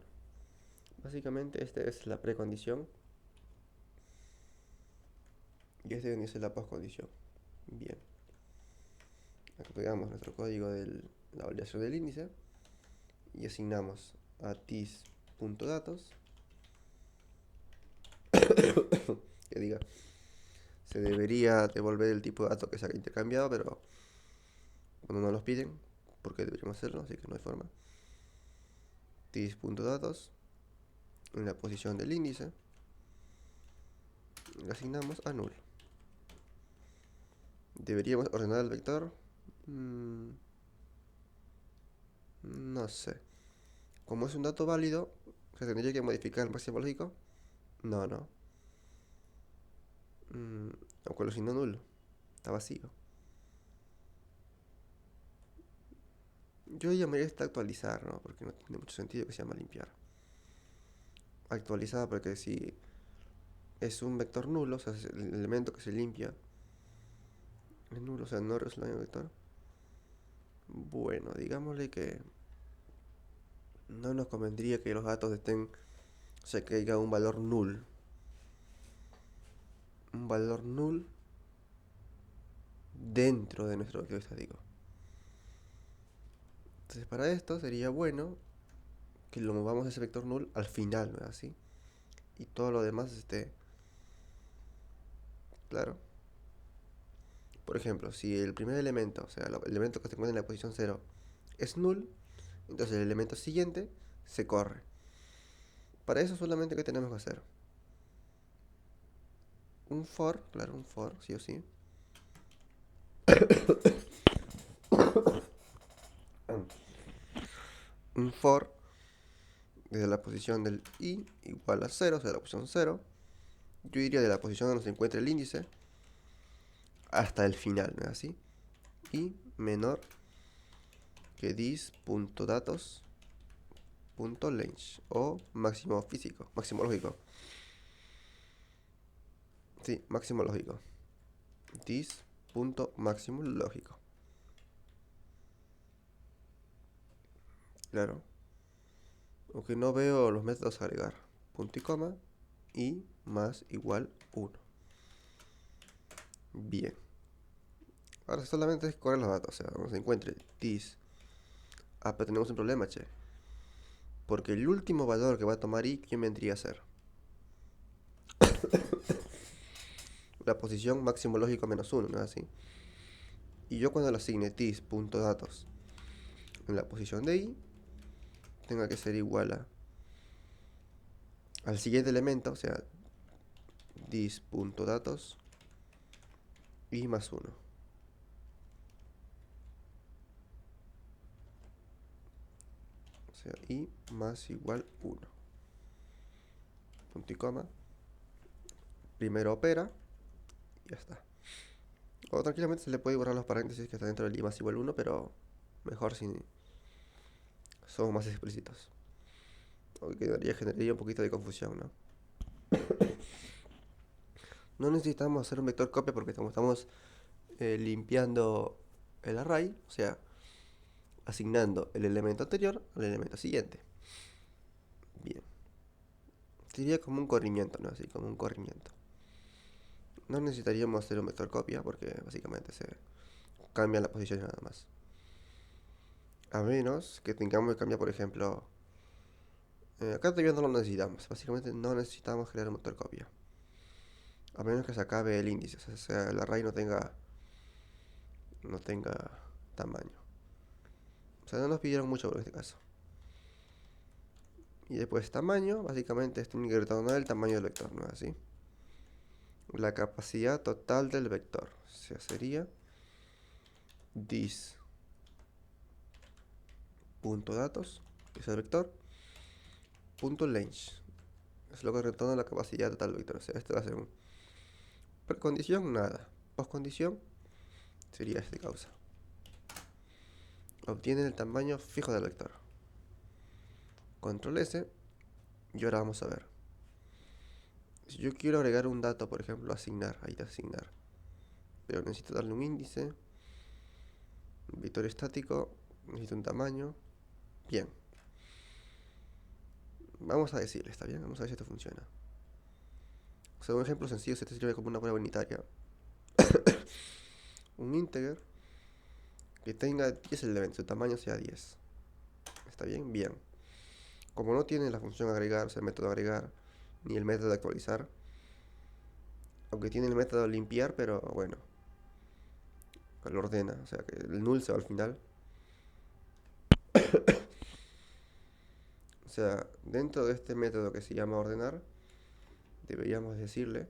Básicamente esta es la precondición y este viene a ser la postcondición. Bien. Aquí pegamos nuestro código de la validación del índice y asignamos a tis.datos que diga se debería devolver el tipo de datos que se ha intercambiado, pero cuando no los piden, porque deberíamos hacerlo, así que no hay forma. Tis.datos en la posición del índice le asignamos a null. ¿Deberíamos ordenar el vector? No sé. Como es un dato válido, ¿se tendría que modificar el máximo lógico? No, no. Aunque lo asignó nulo. Está vacío. Yo llamaría esta actualizar, ¿no? Porque no tiene mucho sentido que se llama limpiar. Actualizada porque si es un vector nulo, o sea, es el elemento que se limpia es nulo, o sea, no resuelve el vector. Bueno, digámosle que no nos convendría que los datos estén, o sea, que haya un valor null. Un valor null dentro de nuestro vector estático. Entonces para esto sería bueno que lo movamos ese vector null al final, ¿no es así? Y todo lo demás esté claro. Por ejemplo, si el primer elemento, o sea, el elemento que se encuentra en la posición 0 es null, entonces el elemento siguiente se corre. Para eso solamente que tenemos que hacer un for, claro, un for, sí o sí. Un for desde la posición del i igual a 0, o sea, la posición 0. Yo diría de la posición donde se encuentra el índice hasta el final, ¿no es así? Y menor que dis.datos.length o máximo físico, máximo lógico. Sí, máximo lógico. this.máximo lógico. Claro. Aunque no veo los métodos a agregar. Punto y coma. Y más igual 1. Bien. Ahora solamente es correr los datos. O sea, cuando se encuentre this. Ah, pero tenemos un problema, che. Porque el último valor que va a tomar i, ¿quién vendría a ser? La posición máximo lógico menos 1, ¿no es así? Y yo cuando le asigne this.datos en la posición de i, tenga que ser igual al siguiente elemento, o sea, this.datos i más 1. O sea, i más igual 1. Punto y coma. Primero opera. Y ya está. O tranquilamente se le puede borrar los paréntesis que está dentro del i más igual 1, pero mejor si somos más explícitos. Aunque generaría un poquito de confusión, ¿no? No necesitamos hacer un vector copia porque estamos limpiando el array, o sea, asignando el elemento anterior al elemento siguiente. Bien. Sería como un corrimiento, ¿no? Así como un corrimiento. No necesitaríamos hacer un vector copia porque básicamente se cambia la posición nada más. A menos que tengamos que cambiar, por ejemplo... acá todavía no lo necesitamos. Básicamente no necesitamos crear un vector copia. A menos que se acabe el índice. O sea, el array no tenga tamaño. O sea, no nos pidieron mucho por este caso. Y después tamaño, básicamente tiene que retornar el tamaño del vector, ¿no es así? La capacidad total del vector. O sea, sería this punto datos, que es el vector, punto length. Es lo que retorna la capacidad total del vector. O sea, este va a ser un precondición, nada. Postcondición sería este causa. Obtiene el tamaño fijo del vector. Control S. Y ahora vamos a ver. Si yo quiero agregar un dato, por ejemplo, asignar, ahí está asignar. Pero necesito darle un índice. Un vector estático. Necesito un tamaño. Bien. Vamos a decirle, ¿está bien? Vamos a ver si esto funciona. O sea, un ejemplo sencillo se te sirve como una prueba unitaria. Un integer que tenga 10 elementos, su tamaño sea 10. ¿Está bien? Bien. Como no tiene la función agregar, o sea, el método agregar, ni el método actualizar, aunque tiene el método limpiar, pero bueno, lo ordena, o sea, que el null se va al final. O sea, dentro de este método que se llama ordenar, deberíamos decirle,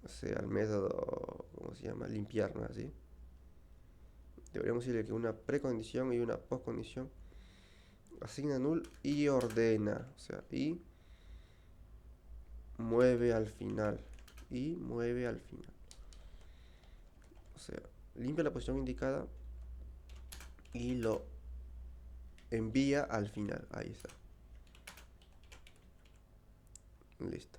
o sea, el método, ¿cómo se llama? Limpiar, ¿no es así? Deberíamos decirle que una precondición y una postcondición asigna null y ordena, o sea, y mueve al final. Y mueve al final. O sea, limpia la posición indicada y lo envía al final. Ahí está. Listo.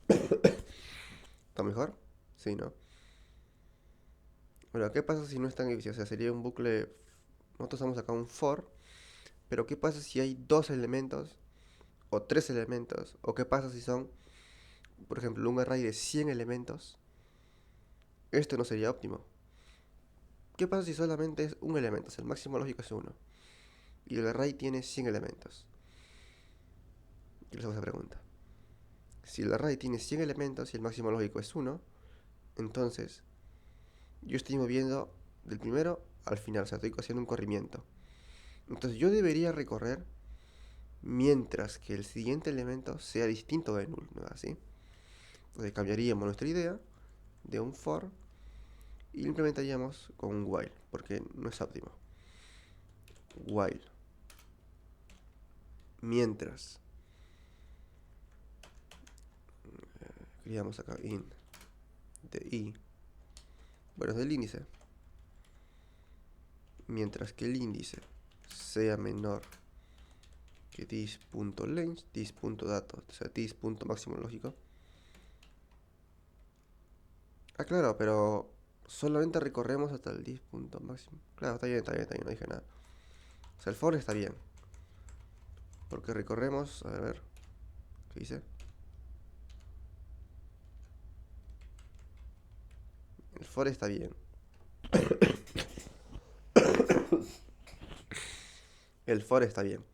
¿Está mejor? Sí, ¿no? Bueno, ¿qué pasa si no es tan difícil? O sea, sería un bucle... Nosotros usamos acá un for. Pero ¿qué pasa si hay dos elementos? O tres elementos. ¿O qué pasa si son, por ejemplo, un array de 100 elementos? Esto no sería óptimo. ¿Qué pasa si solamente es un elemento? O sea, el máximo lógico es 1. Y el array tiene 100 elementos. Y les hago esa pregunta. Si el array tiene 100 elementos y el máximo lógico es 1, entonces yo estoy moviendo del primero al final, o sea, estoy haciendo un corrimiento. Entonces yo debería recorrer mientras que el siguiente elemento sea distinto de null, ¿no es así? Entonces cambiaríamos nuestra idea de un for y lo implementaríamos con un while, porque no es óptimo. While. Mientras. Creamos acá in de i. Bueno, es del índice. Mientras que el índice sea menor que this.length, this.datos, o sea, this.máximo lógico, Ah, claro, pero solamente recorremos hasta el 10 punto máximo. Claro, está bien, no dije nada. O sea, el for está bien. Porque recorremos, a ver, ¿qué dice? El for está bien. El for está bien.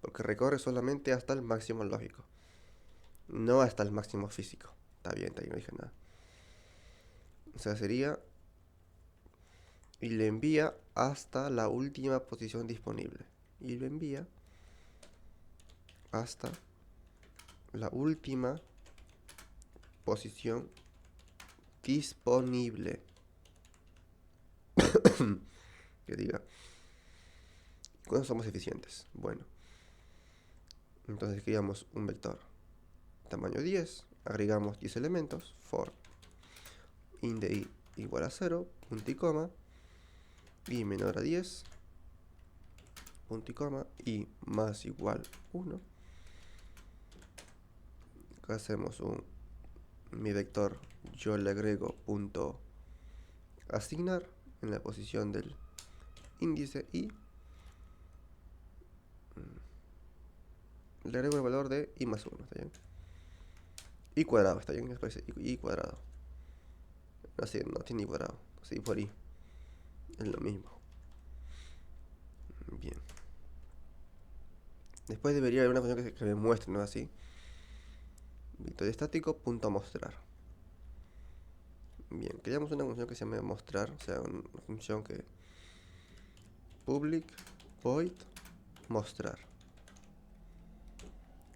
Porque recorre solamente hasta el máximo lógico. No hasta el máximo físico. Está bien, no dije nada. O sea, sería... Y le envía hasta la última posición disponible. Y lo envía hasta la última posición disponible. Que diga. ¿Cuándo somos eficientes? Bueno. Entonces creamos un vector tamaño 10. Agregamos 10 elementos. For int de i igual a 0. Punto y coma. I menor a 10. Punto y coma. I más igual 1. Acá hacemos mi vector. Yo le agrego punto asignar en la posición del índice y le agrego el valor de i más 1, ¿está bien? I cuadrado, ¿está bien? Después i cuadrado. Así, no tiene i cuadrado, así por i. Es lo mismo. Bien. Después debería haber una función que me muestre, ¿no? Así. Vector estático, punto mostrar. Bien, creamos una función que se llama mostrar, o sea, una función que public void mostrar,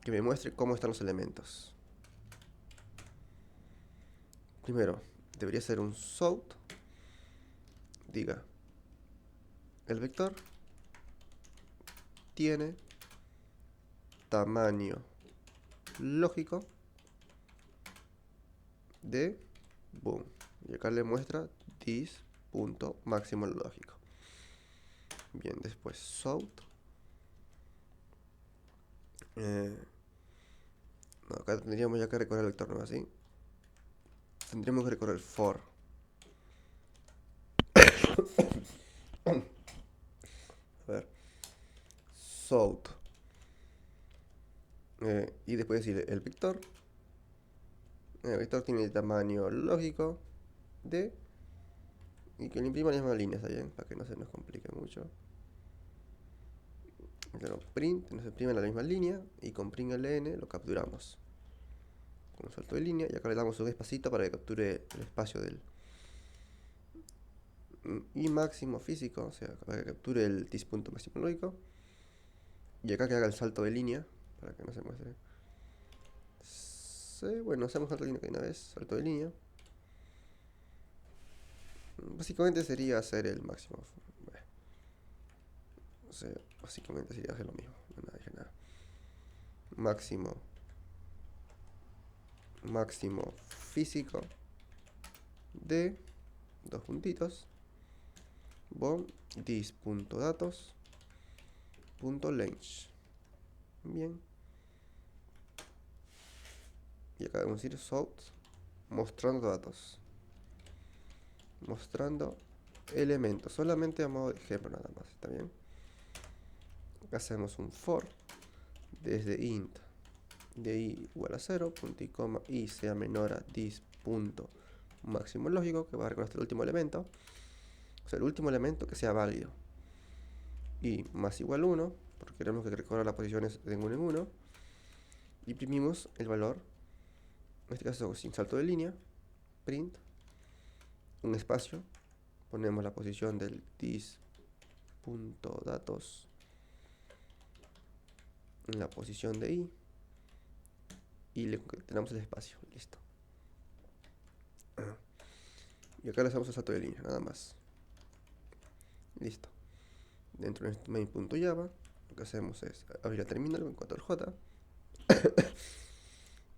que me muestre cómo están los elementos. Primero, debería ser un south, diga, el vector tiene tamaño lógico de boom, y acá le muestra this punto máximo lógico. Bien, después south. No, acá tendríamos ya que recorrer el vector, ¿no? Así. Tendríamos que recorrer for. A ver. South. Y después decir el vector. El vector tiene el tamaño lógico de... Y que le imprima las mismas líneas, ¿está bien? Para que no se nos complique mucho. Claro, print, nos imprime la misma línea. Y con print ln lo capturamos. Con un salto de línea. Y acá le damos un espacito para que capture el espacio del... Y máximo físico, o sea, para que capture el punto máximo lógico. Y acá que haga el salto de línea, para que no se muestre. Sí, bueno, hacemos salto de línea que una vez, salto de línea. Básicamente sería hacer el máximo. Bueno, o sea, básicamente sería hacer lo mismo. No dije nada. Máximo físico de dos puntitos. Bom this.datos.length. Bien. Y acá debemos decir south mostrando datos. Mostrando elementos. Solamente a modo de ejemplo nada más. ¿Está bien? Acá hacemos un for desde int de i igual a 0, punto y coma, i sea menor a this punto máximo lógico, que va a reconocer el último elemento. O sea, el último elemento que sea válido. I más igual 1, porque queremos que recorra las posiciones de 1 en 1. Imprimimos el valor, en este caso sin salto de línea, print, un espacio, ponemos la posición del this.datos en la posición de i y le tenemos el espacio, listo. Y acá le hacemos el salto de línea, nada más. Listo. Dentro de este main.java, lo que hacemos es abrir la terminal con control J.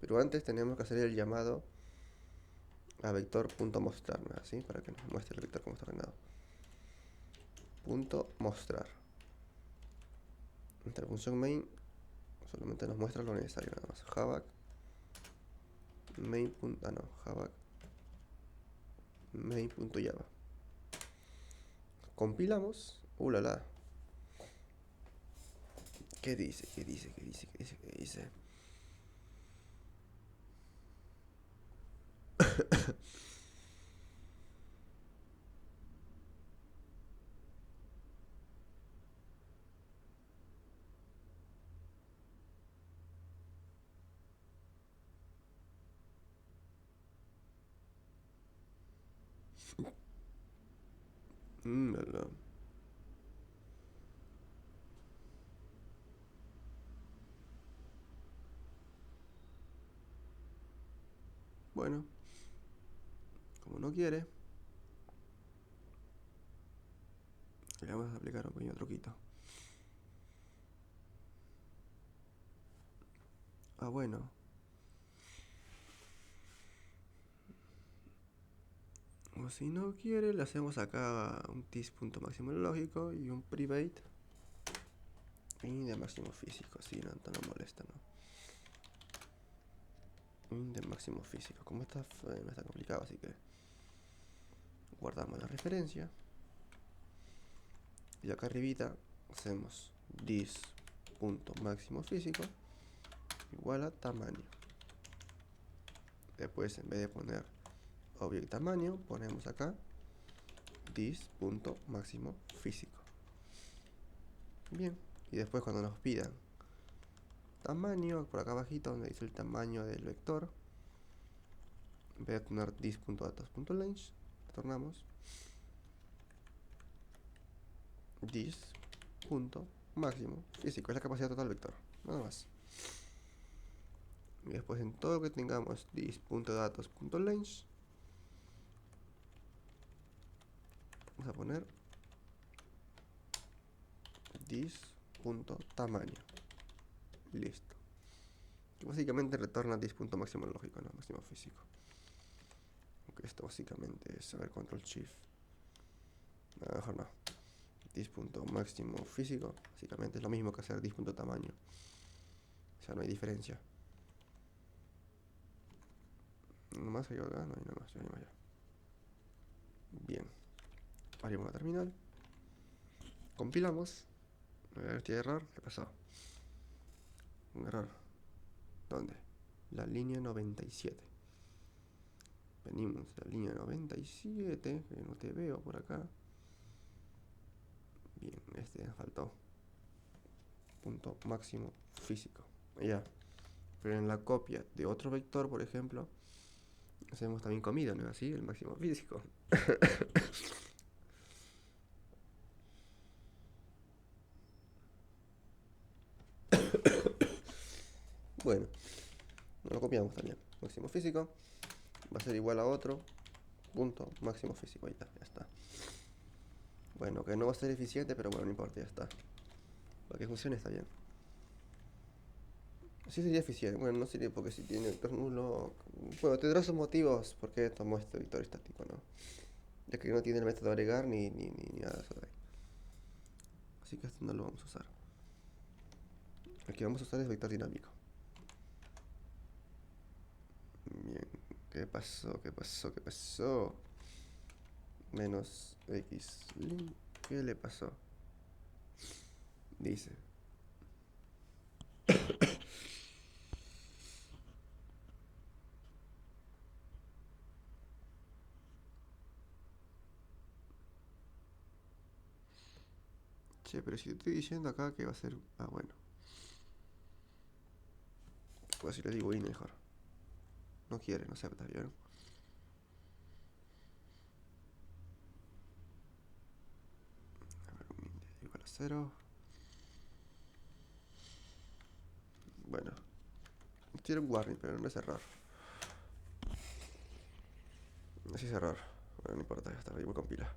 Pero antes tenemos que hacer el llamado a vector.mostrar, ¿así? Para que nos muestre el vector como está ordenado. Punto mostrar. Nuestra función main solamente nos muestra lo necesario, nada más. Java main. No, Java main.java. Compilamos. La la. ¿Qué dice? ¿Qué dice? ¿Qué dice? ¿Qué dice? ¿Qué dice? La, la. Bueno, como no quiere, le vamos a aplicar un pequeño truquito. Bueno. O si no quiere, le hacemos acá un tis.máximo lógico y un private y de máximo físico. Así no molesta, ¿no? De máximo físico. Como está, no está complicado, así que guardamos la referencia. Y acá arribita hacemos dis.máximo físico igual a tamaño. Después, en vez de poner object tamaño, ponemos acá dis.máximo físico. Bien, y después cuando nos pidan tamaño, por acá abajito donde dice el tamaño del vector, en vez de poner dis.datos.length, retornamos dis.máximo físico, es la capacidad total del vector, nada más. Y después en todo lo que tengamos dis.datos.length, vamos a poner dis.tamaño. Listo. Y básicamente retorna dis.máximo lógico, no máximo físico. Aunque esto básicamente es, a ver, control shift. No, mejor no. Dis.máximo físico, básicamente es lo mismo que hacer dis.tamaño. O sea, no hay diferencia. Nomás hay acá, no hay nada más, ya. Bien. Abrimos la terminal. Compilamos. A ver, este error, ¿qué pasó? Un error. ¿Dónde? La línea 97. Venimos a la línea 97, que no te veo por acá. Bien, este me faltó. Punto máximo físico. Ya. Pero en la copia de otro vector, por ejemplo, hacemos también comida, ¿no es así? El máximo físico. Bueno, lo copiamos también. Máximo físico va a ser igual a otro punto máximo físico. Ahí está, ya está. Bueno, que no va a ser eficiente, pero bueno, no importa, ya está. Para que funcione está bien. Sí sería eficiente. Bueno, no sería porque si tiene vector nulo. Bueno, tendrá sus motivos por qué tomó este vector estático, ¿no? Ya que no tiene el método de agregar ni nada de eso de ahí. Así que esto no lo vamos a usar. El que vamos a usar es vector dinámico. Bien, ¿qué pasó? ¿Qué pasó? ¿Qué pasó? Menos x link. ¿Qué le pasó? Dice. Che, pero si te estoy diciendo acá que va a ser. Bueno. Pues si le digo in mejor. No quiere, no acepta, ¿vieron? A ver, un int igual a 0. Bueno. Tiene un warning, pero no es error. Así es error. Bueno, no importa, ya está, voy a compilar.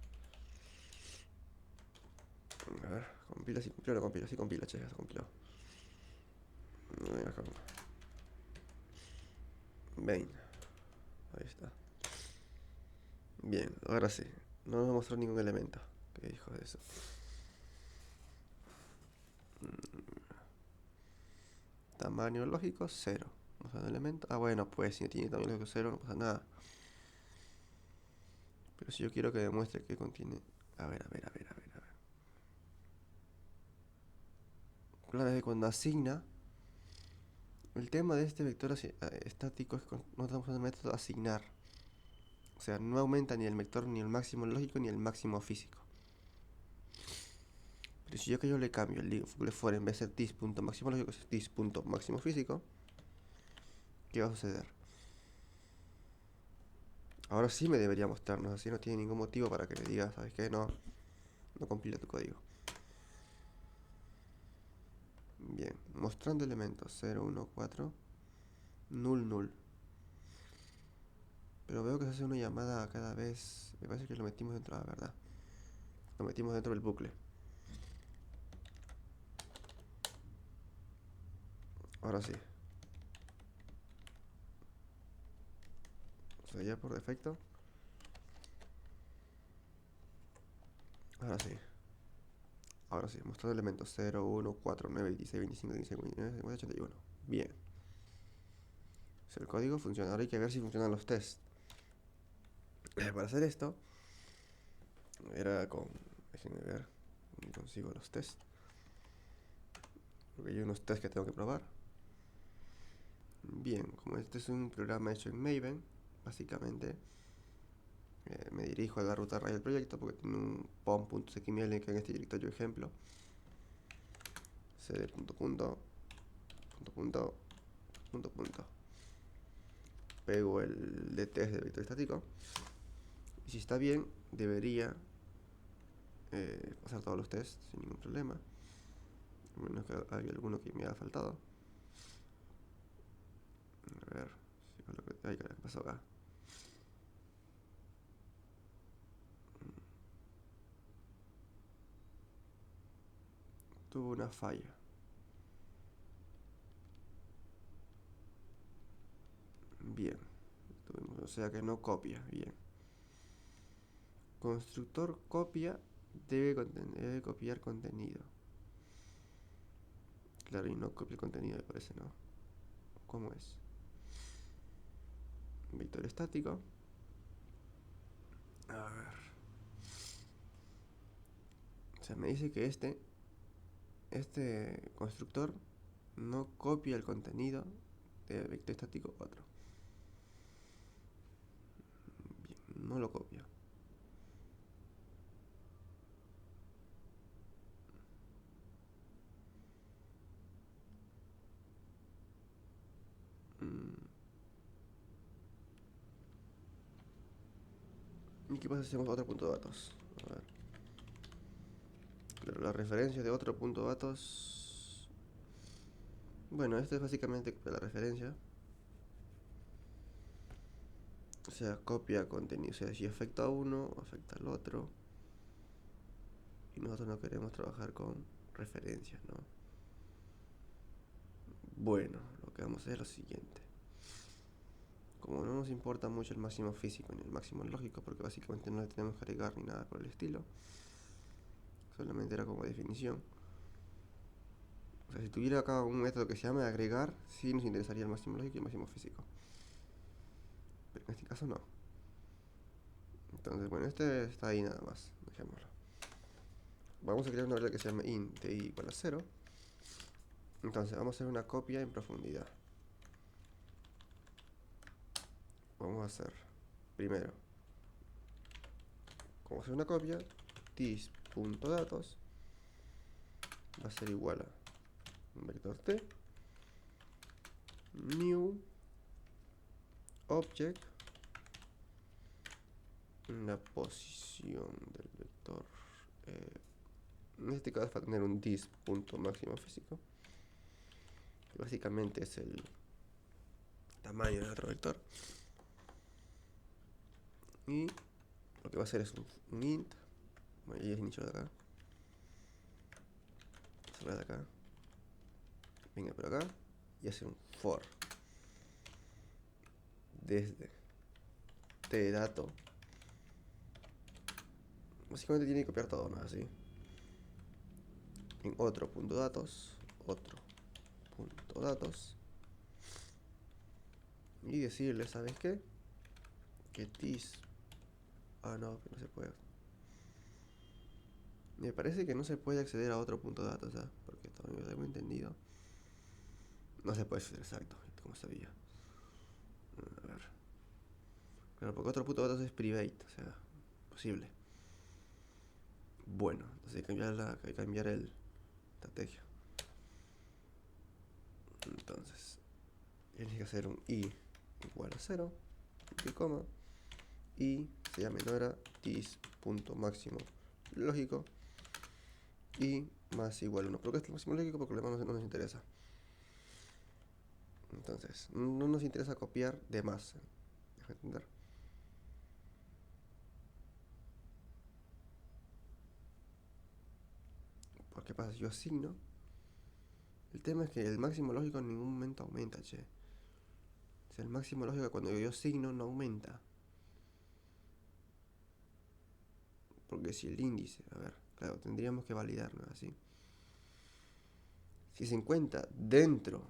A ver, compila, si compila, no compila, si compila, che, ya se compiló. Main. Ahí está. Bien, ahora sí. No nos mostró ningún elemento. ¿Qué dijo de eso? Tamaño lógico, 0. No sé, elemento. Bueno, pues si no tiene tamaño lógico 0, no pasa nada. Pero si yo quiero que demuestre que contiene... A ver, a ver, a ver, a ver, a ver. Claro, es que cuando asigna... El tema de este vector estático es que no estamos usando el método asignar. O sea, no aumenta ni el vector ni el máximo lógico ni el máximo físico. Pero si yo le cambio el for en vez de ser tis.máximo lógico es tis.máximo físico, ¿qué va a suceder? Ahora sí me debería mostrarnos, así no tiene ningún motivo para que me diga, ¿sabes qué? No compila tu código. Bien, mostrando elementos 0, 1, 4, null, null. Pero veo que se hace una llamada cada vez. Me parece que lo metimos dentro de la verdad. Lo metimos dentro del bucle. Ahora sí. O sea, ya por defecto. Ahora sí. Ahora sí, mostrando elementos 0, 1, 4, 9, 16, 25, 26, 29, 50, 81. Bien. O sea, el código funciona. Ahora hay que ver si funcionan los tests. Para hacer esto, era con... Déjenme ver. Consigo los tests. Porque hay unos tests que tengo que probar. Bien, como este es un programa hecho en Maven, básicamente me dirijo a la ruta raíz del proyecto porque tiene un pom.xml que en este directorio ejemplo cd punto punto punto punto punto punto pego el de test del vector estático y si está bien debería pasar todos los tests sin ningún problema, a menos que haya alguno que me haya faltado. A ver si ¿qué pasó acá? Tuvo una falla. Bien, o sea que no copia. Bien. Constructor copia debe copiar contenido. Claro, y no copia el contenido, me parece, ¿no? ¿Cómo es? Vector estático. A ver. O sea, me dice que este constructor no copia el contenido de vector estático 4. Bien, no lo copia. ¿Y qué pasa si hacemos otro punto de datos? A ver. Claro, la referencia de otro punto de datos. Bueno, esto es básicamente la referencia. O sea, copia contenido. O sea, si afecta a uno, afecta al otro. Y nosotros no queremos trabajar con referencias, ¿no? Bueno, lo que vamos a hacer es lo siguiente. Como no nos importa mucho el máximo físico ni el máximo lógico, porque básicamente no le tenemos que agregar ni nada por el estilo, solamente era como definición. O sea, si tuviera acá un método que se llame agregar, sí nos interesaría el máximo lógico y el máximo físico. Pero en este caso no. Entonces, bueno, este está ahí nada más, dejémoslo. Vamos a crear una variable que se llame int de i igual a 0. Entonces, vamos a hacer una copia en profundidad. Vamos a hacer, primero, como hacer una copia, tis.datos va a ser igual a un vector t, new object, la posición del vector. En este caso va a tener un dis.máximo físico, que básicamente es el tamaño del otro vector. Y lo que va a hacer es un int. Bueno, y es inicio de acá. Salga de acá. Venga por acá. Y hace un for. Desde tdato. Básicamente tiene que copiar todo, ¿no? Así. En otro punto datos. Otro punto datos. Y decirle, ¿sabes qué? Que tis Ah, no, que no se puede. Me parece que no se puede acceder a otro punto de datos, ¿ah? Porque todavía lo tengo entendido. No se puede acceder, exacto, como sabía. A ver. Claro, porque otro punto de datos es private, o sea, posible. Bueno, entonces hay que cambiar el estrategia. Entonces, tienes que hacer un i igual a 0, y coma, y sea menor a this punto máximo lógico y más igual a 1. ¿Por qué es el máximo lógico? Porque lo demás no nos interesa. Entonces, no nos interesa copiar de más. Deja de entender. ¿Por qué pasa? Si yo asigno. El tema es que el máximo lógico en ningún momento aumenta, che. O sea, el máximo lógico cuando yo asigno no aumenta. Porque si el índice, a ver, claro, tendríamos que validarlo así. Si se encuentra dentro,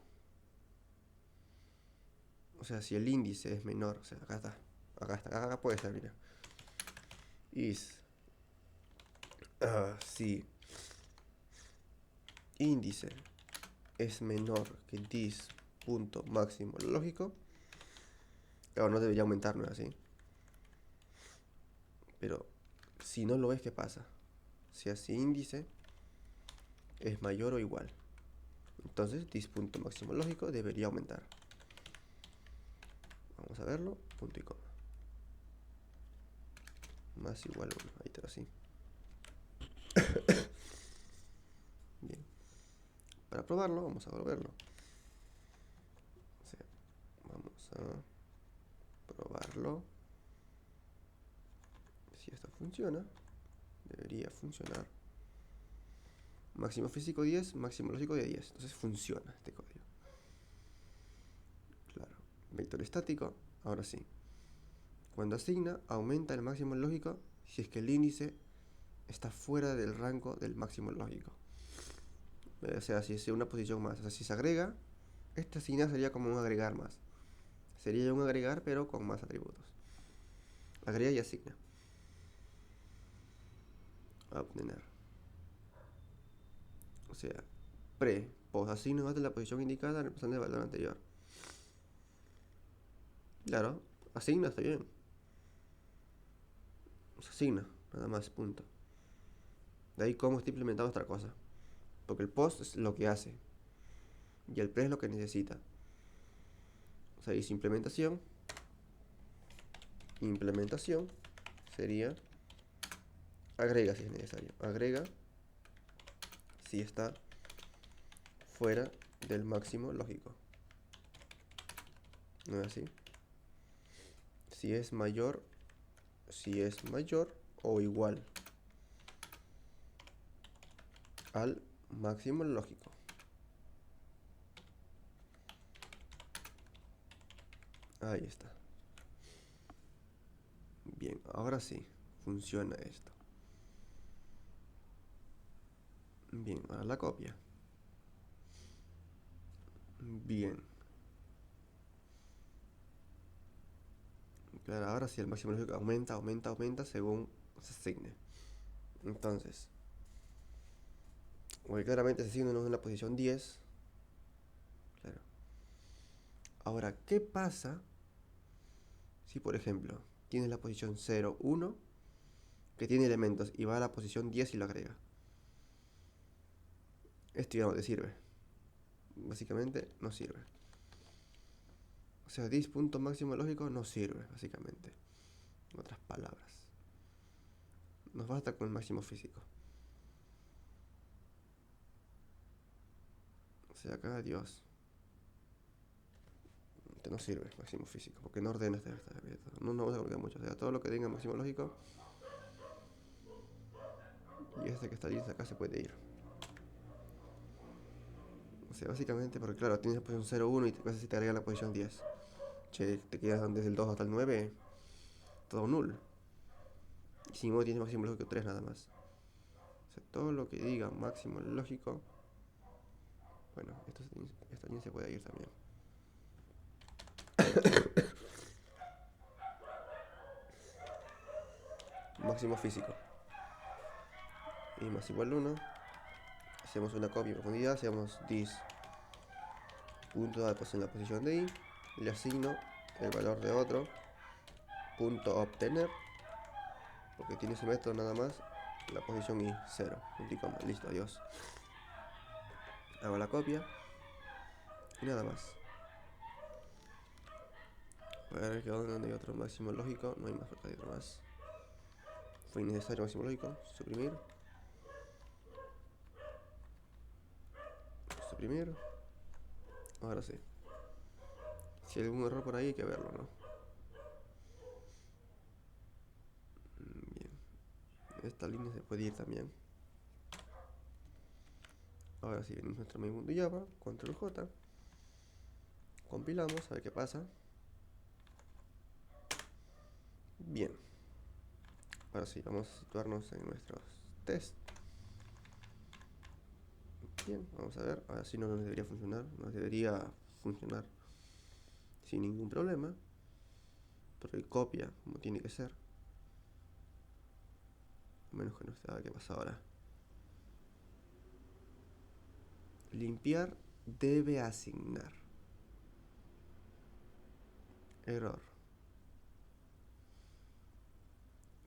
o sea, si el índice es menor, o sea, acá está, acá puede ser, mira. Si índice es menor que this punto máximo lógico, claro, no debería aumentar, ¿no es así? Pero si no lo es, ¿qué pasa? Si así índice es mayor o igual, entonces this punto máximo lógico debería aumentar. Vamos a verlo, punto y coma. Más igual a 1, ahí está así. Bien. Para probarlo, vamos a volverlo. O sea, vamos a probarlo. Si esto funciona, debería funcionar. Máximo físico 10, máximo lógico de 10. Entonces funciona este código. Claro. Vector estático, ahora sí. Cuando asigna, aumenta el máximo lógico si es que el índice está fuera del rango del máximo lógico. O sea, si es una posición más. O sea, si se agrega, esta asigna sería como un agregar más. Sería un agregar, pero con más atributos. Agrega y asigna. A obtener. O sea, post asigna más de la posición indicada reemplazando el valor anterior. Claro, asigna está bien. Se asigna, nada más, punto. De ahí cómo está implementado otra cosa. Porque el post es lo que hace. Y el pre es lo que necesita. O sea, dice implementación. Implementación sería agrega si es necesario. Agrega si está fuera del máximo lógico. ¿No es así? Si es mayor o igual al máximo lógico. Ahí está. Bien, ahora sí, funciona esto. Bien, ahora la copia. Bien. Claro, ahora sí el máximo lógico aumenta según se asigne. Entonces, porque claramente se asigna en la posición 10. Claro. Ahora, ¿qué pasa si, por ejemplo, tienes la posición 0, 1, que tiene elementos y va a la posición 10 y lo agrega? Esto ya no te sirve. Básicamente, no sirve. O sea, this punto máximo lógico no sirve, básicamente. En otras palabras. Nos basta con el máximo físico. O sea, acá, Dios. No sirve máximo físico, porque no ordena este método. No vamos a colocar mucho. O sea, todo lo que tenga máximo lógico. Y este que está listo acá se puede ir. O sea, básicamente, porque claro, tienes la posición 0, 1 y te vas a te agrega la posición 10. Che, te quedas desde el 2 hasta el 9, todo null. Y sin modo tienes máximo lógico 3 nada más. O sea, todo lo que diga máximo lógico. Bueno, esto también se puede ir también. máximo físico. Y más igual 1. Hacemos una copia en profundidad, hacemos dis punto A en la posición de i, le asigno el valor de otro punto obtener, porque tiene ese método nada más, la posición i 0, punto y coma, listo, adiós. Hago la copia y nada más. A ver que donde hay otro máximo lógico, no hay más, porque hay otro más. Fue innecesario máximo lógico, suprimir. Suprimir. Ahora sí. Si hay algún error por ahí hay que verlo, ¿no? Bien. Esta línea se puede ir también. Ahora sí, venimos a nuestro main mundo Java, control J. Compilamos, a ver qué pasa. Bien. Ahora sí, vamos a situarnos en nuestros test. Bien, vamos a ver. Ahora sí no nos debería funcionar. Nos debería funcionar sin ningún problema. Porque copia como tiene que ser. A menos que no esté. A ver qué pasa ahora. Limpiar debe asignar. Error.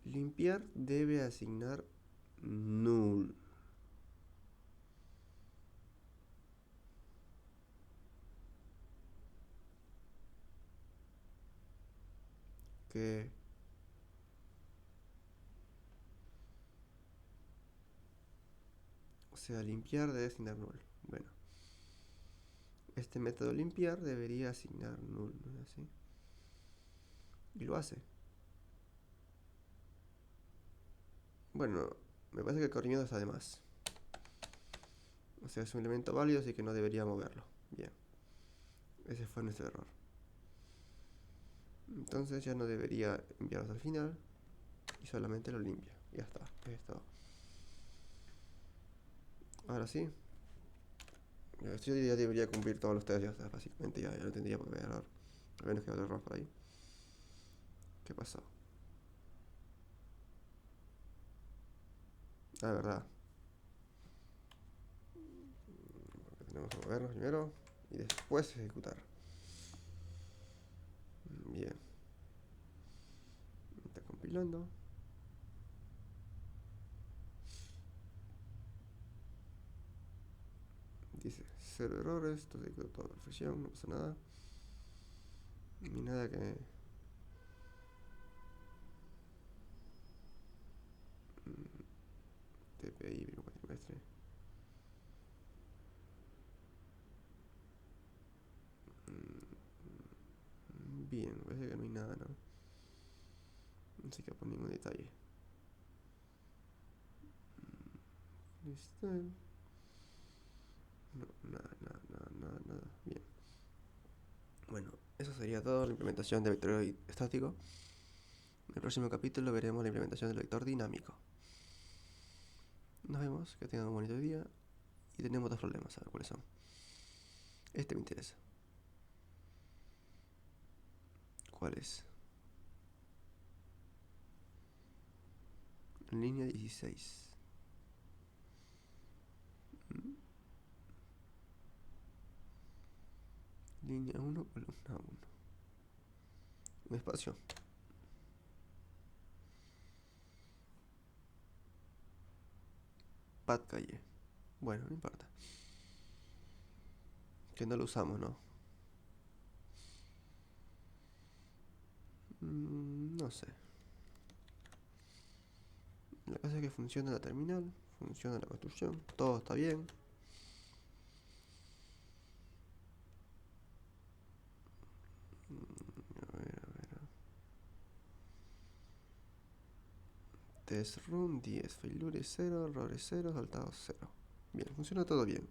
Limpiar debe asignar null. Que o sea, limpiar debe asignar null. Bueno, este método limpiar debería asignar null, ¿no es así? Y lo hace. Bueno, me parece que el corrimiento está de más. O sea, es un elemento válido, así que no debería moverlo. Bien. Ese fue nuestro error. Entonces ya no debería enviarlos al final. Y solamente lo limpia. Ya está. Esto. Ahora sí. Esto ya debería cumplir todos los test. Ya está, básicamente ya no tendría por qué haber error. A menos que haya otro error por ahí. ¿Qué pasó? Ah, verdad. Tenemos que movernos primero. Y después ejecutar. Bien. Está compilando. Dice 0 errores, entonces quedó toda perfección, no pasa nada. Ni nada que... TPI, primer cuatrimestre. Bien, parece que no hay nada, ¿no? No sé qué por ningún detalle. ¿Listo? No, nada, nada, nada, nada, nada. Bien. Bueno, eso sería todo, la implementación de vector estático. En el próximo capítulo veremos la implementación del vector dinámico. Nos vemos, que tengan un bonito día. Y tenemos dos problemas, a ver cuáles son. Este me interesa. ¿Cuál es? Línea 16. Línea 1, columna 1. Un espacio. Pad calle. Bueno, no importa. Que no lo usamos, ¿no? No sé. La cosa es que funciona la terminal, funciona la construcción, todo está bien. A ver, a ver. Test run 10, failure 0, errores 0, saltados 0. Bien, funciona todo bien.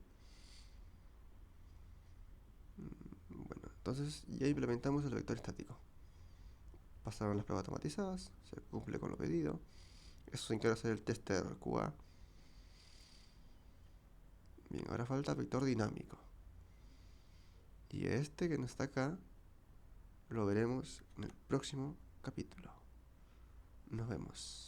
Bueno, entonces ya implementamos el vector estático. Pasaron las pruebas automatizadas, se cumple con lo pedido. Eso sin querer hacer el tester QA. Bien, ahora falta vector dinámico. Y este que no está acá, lo veremos en el próximo capítulo. Nos vemos.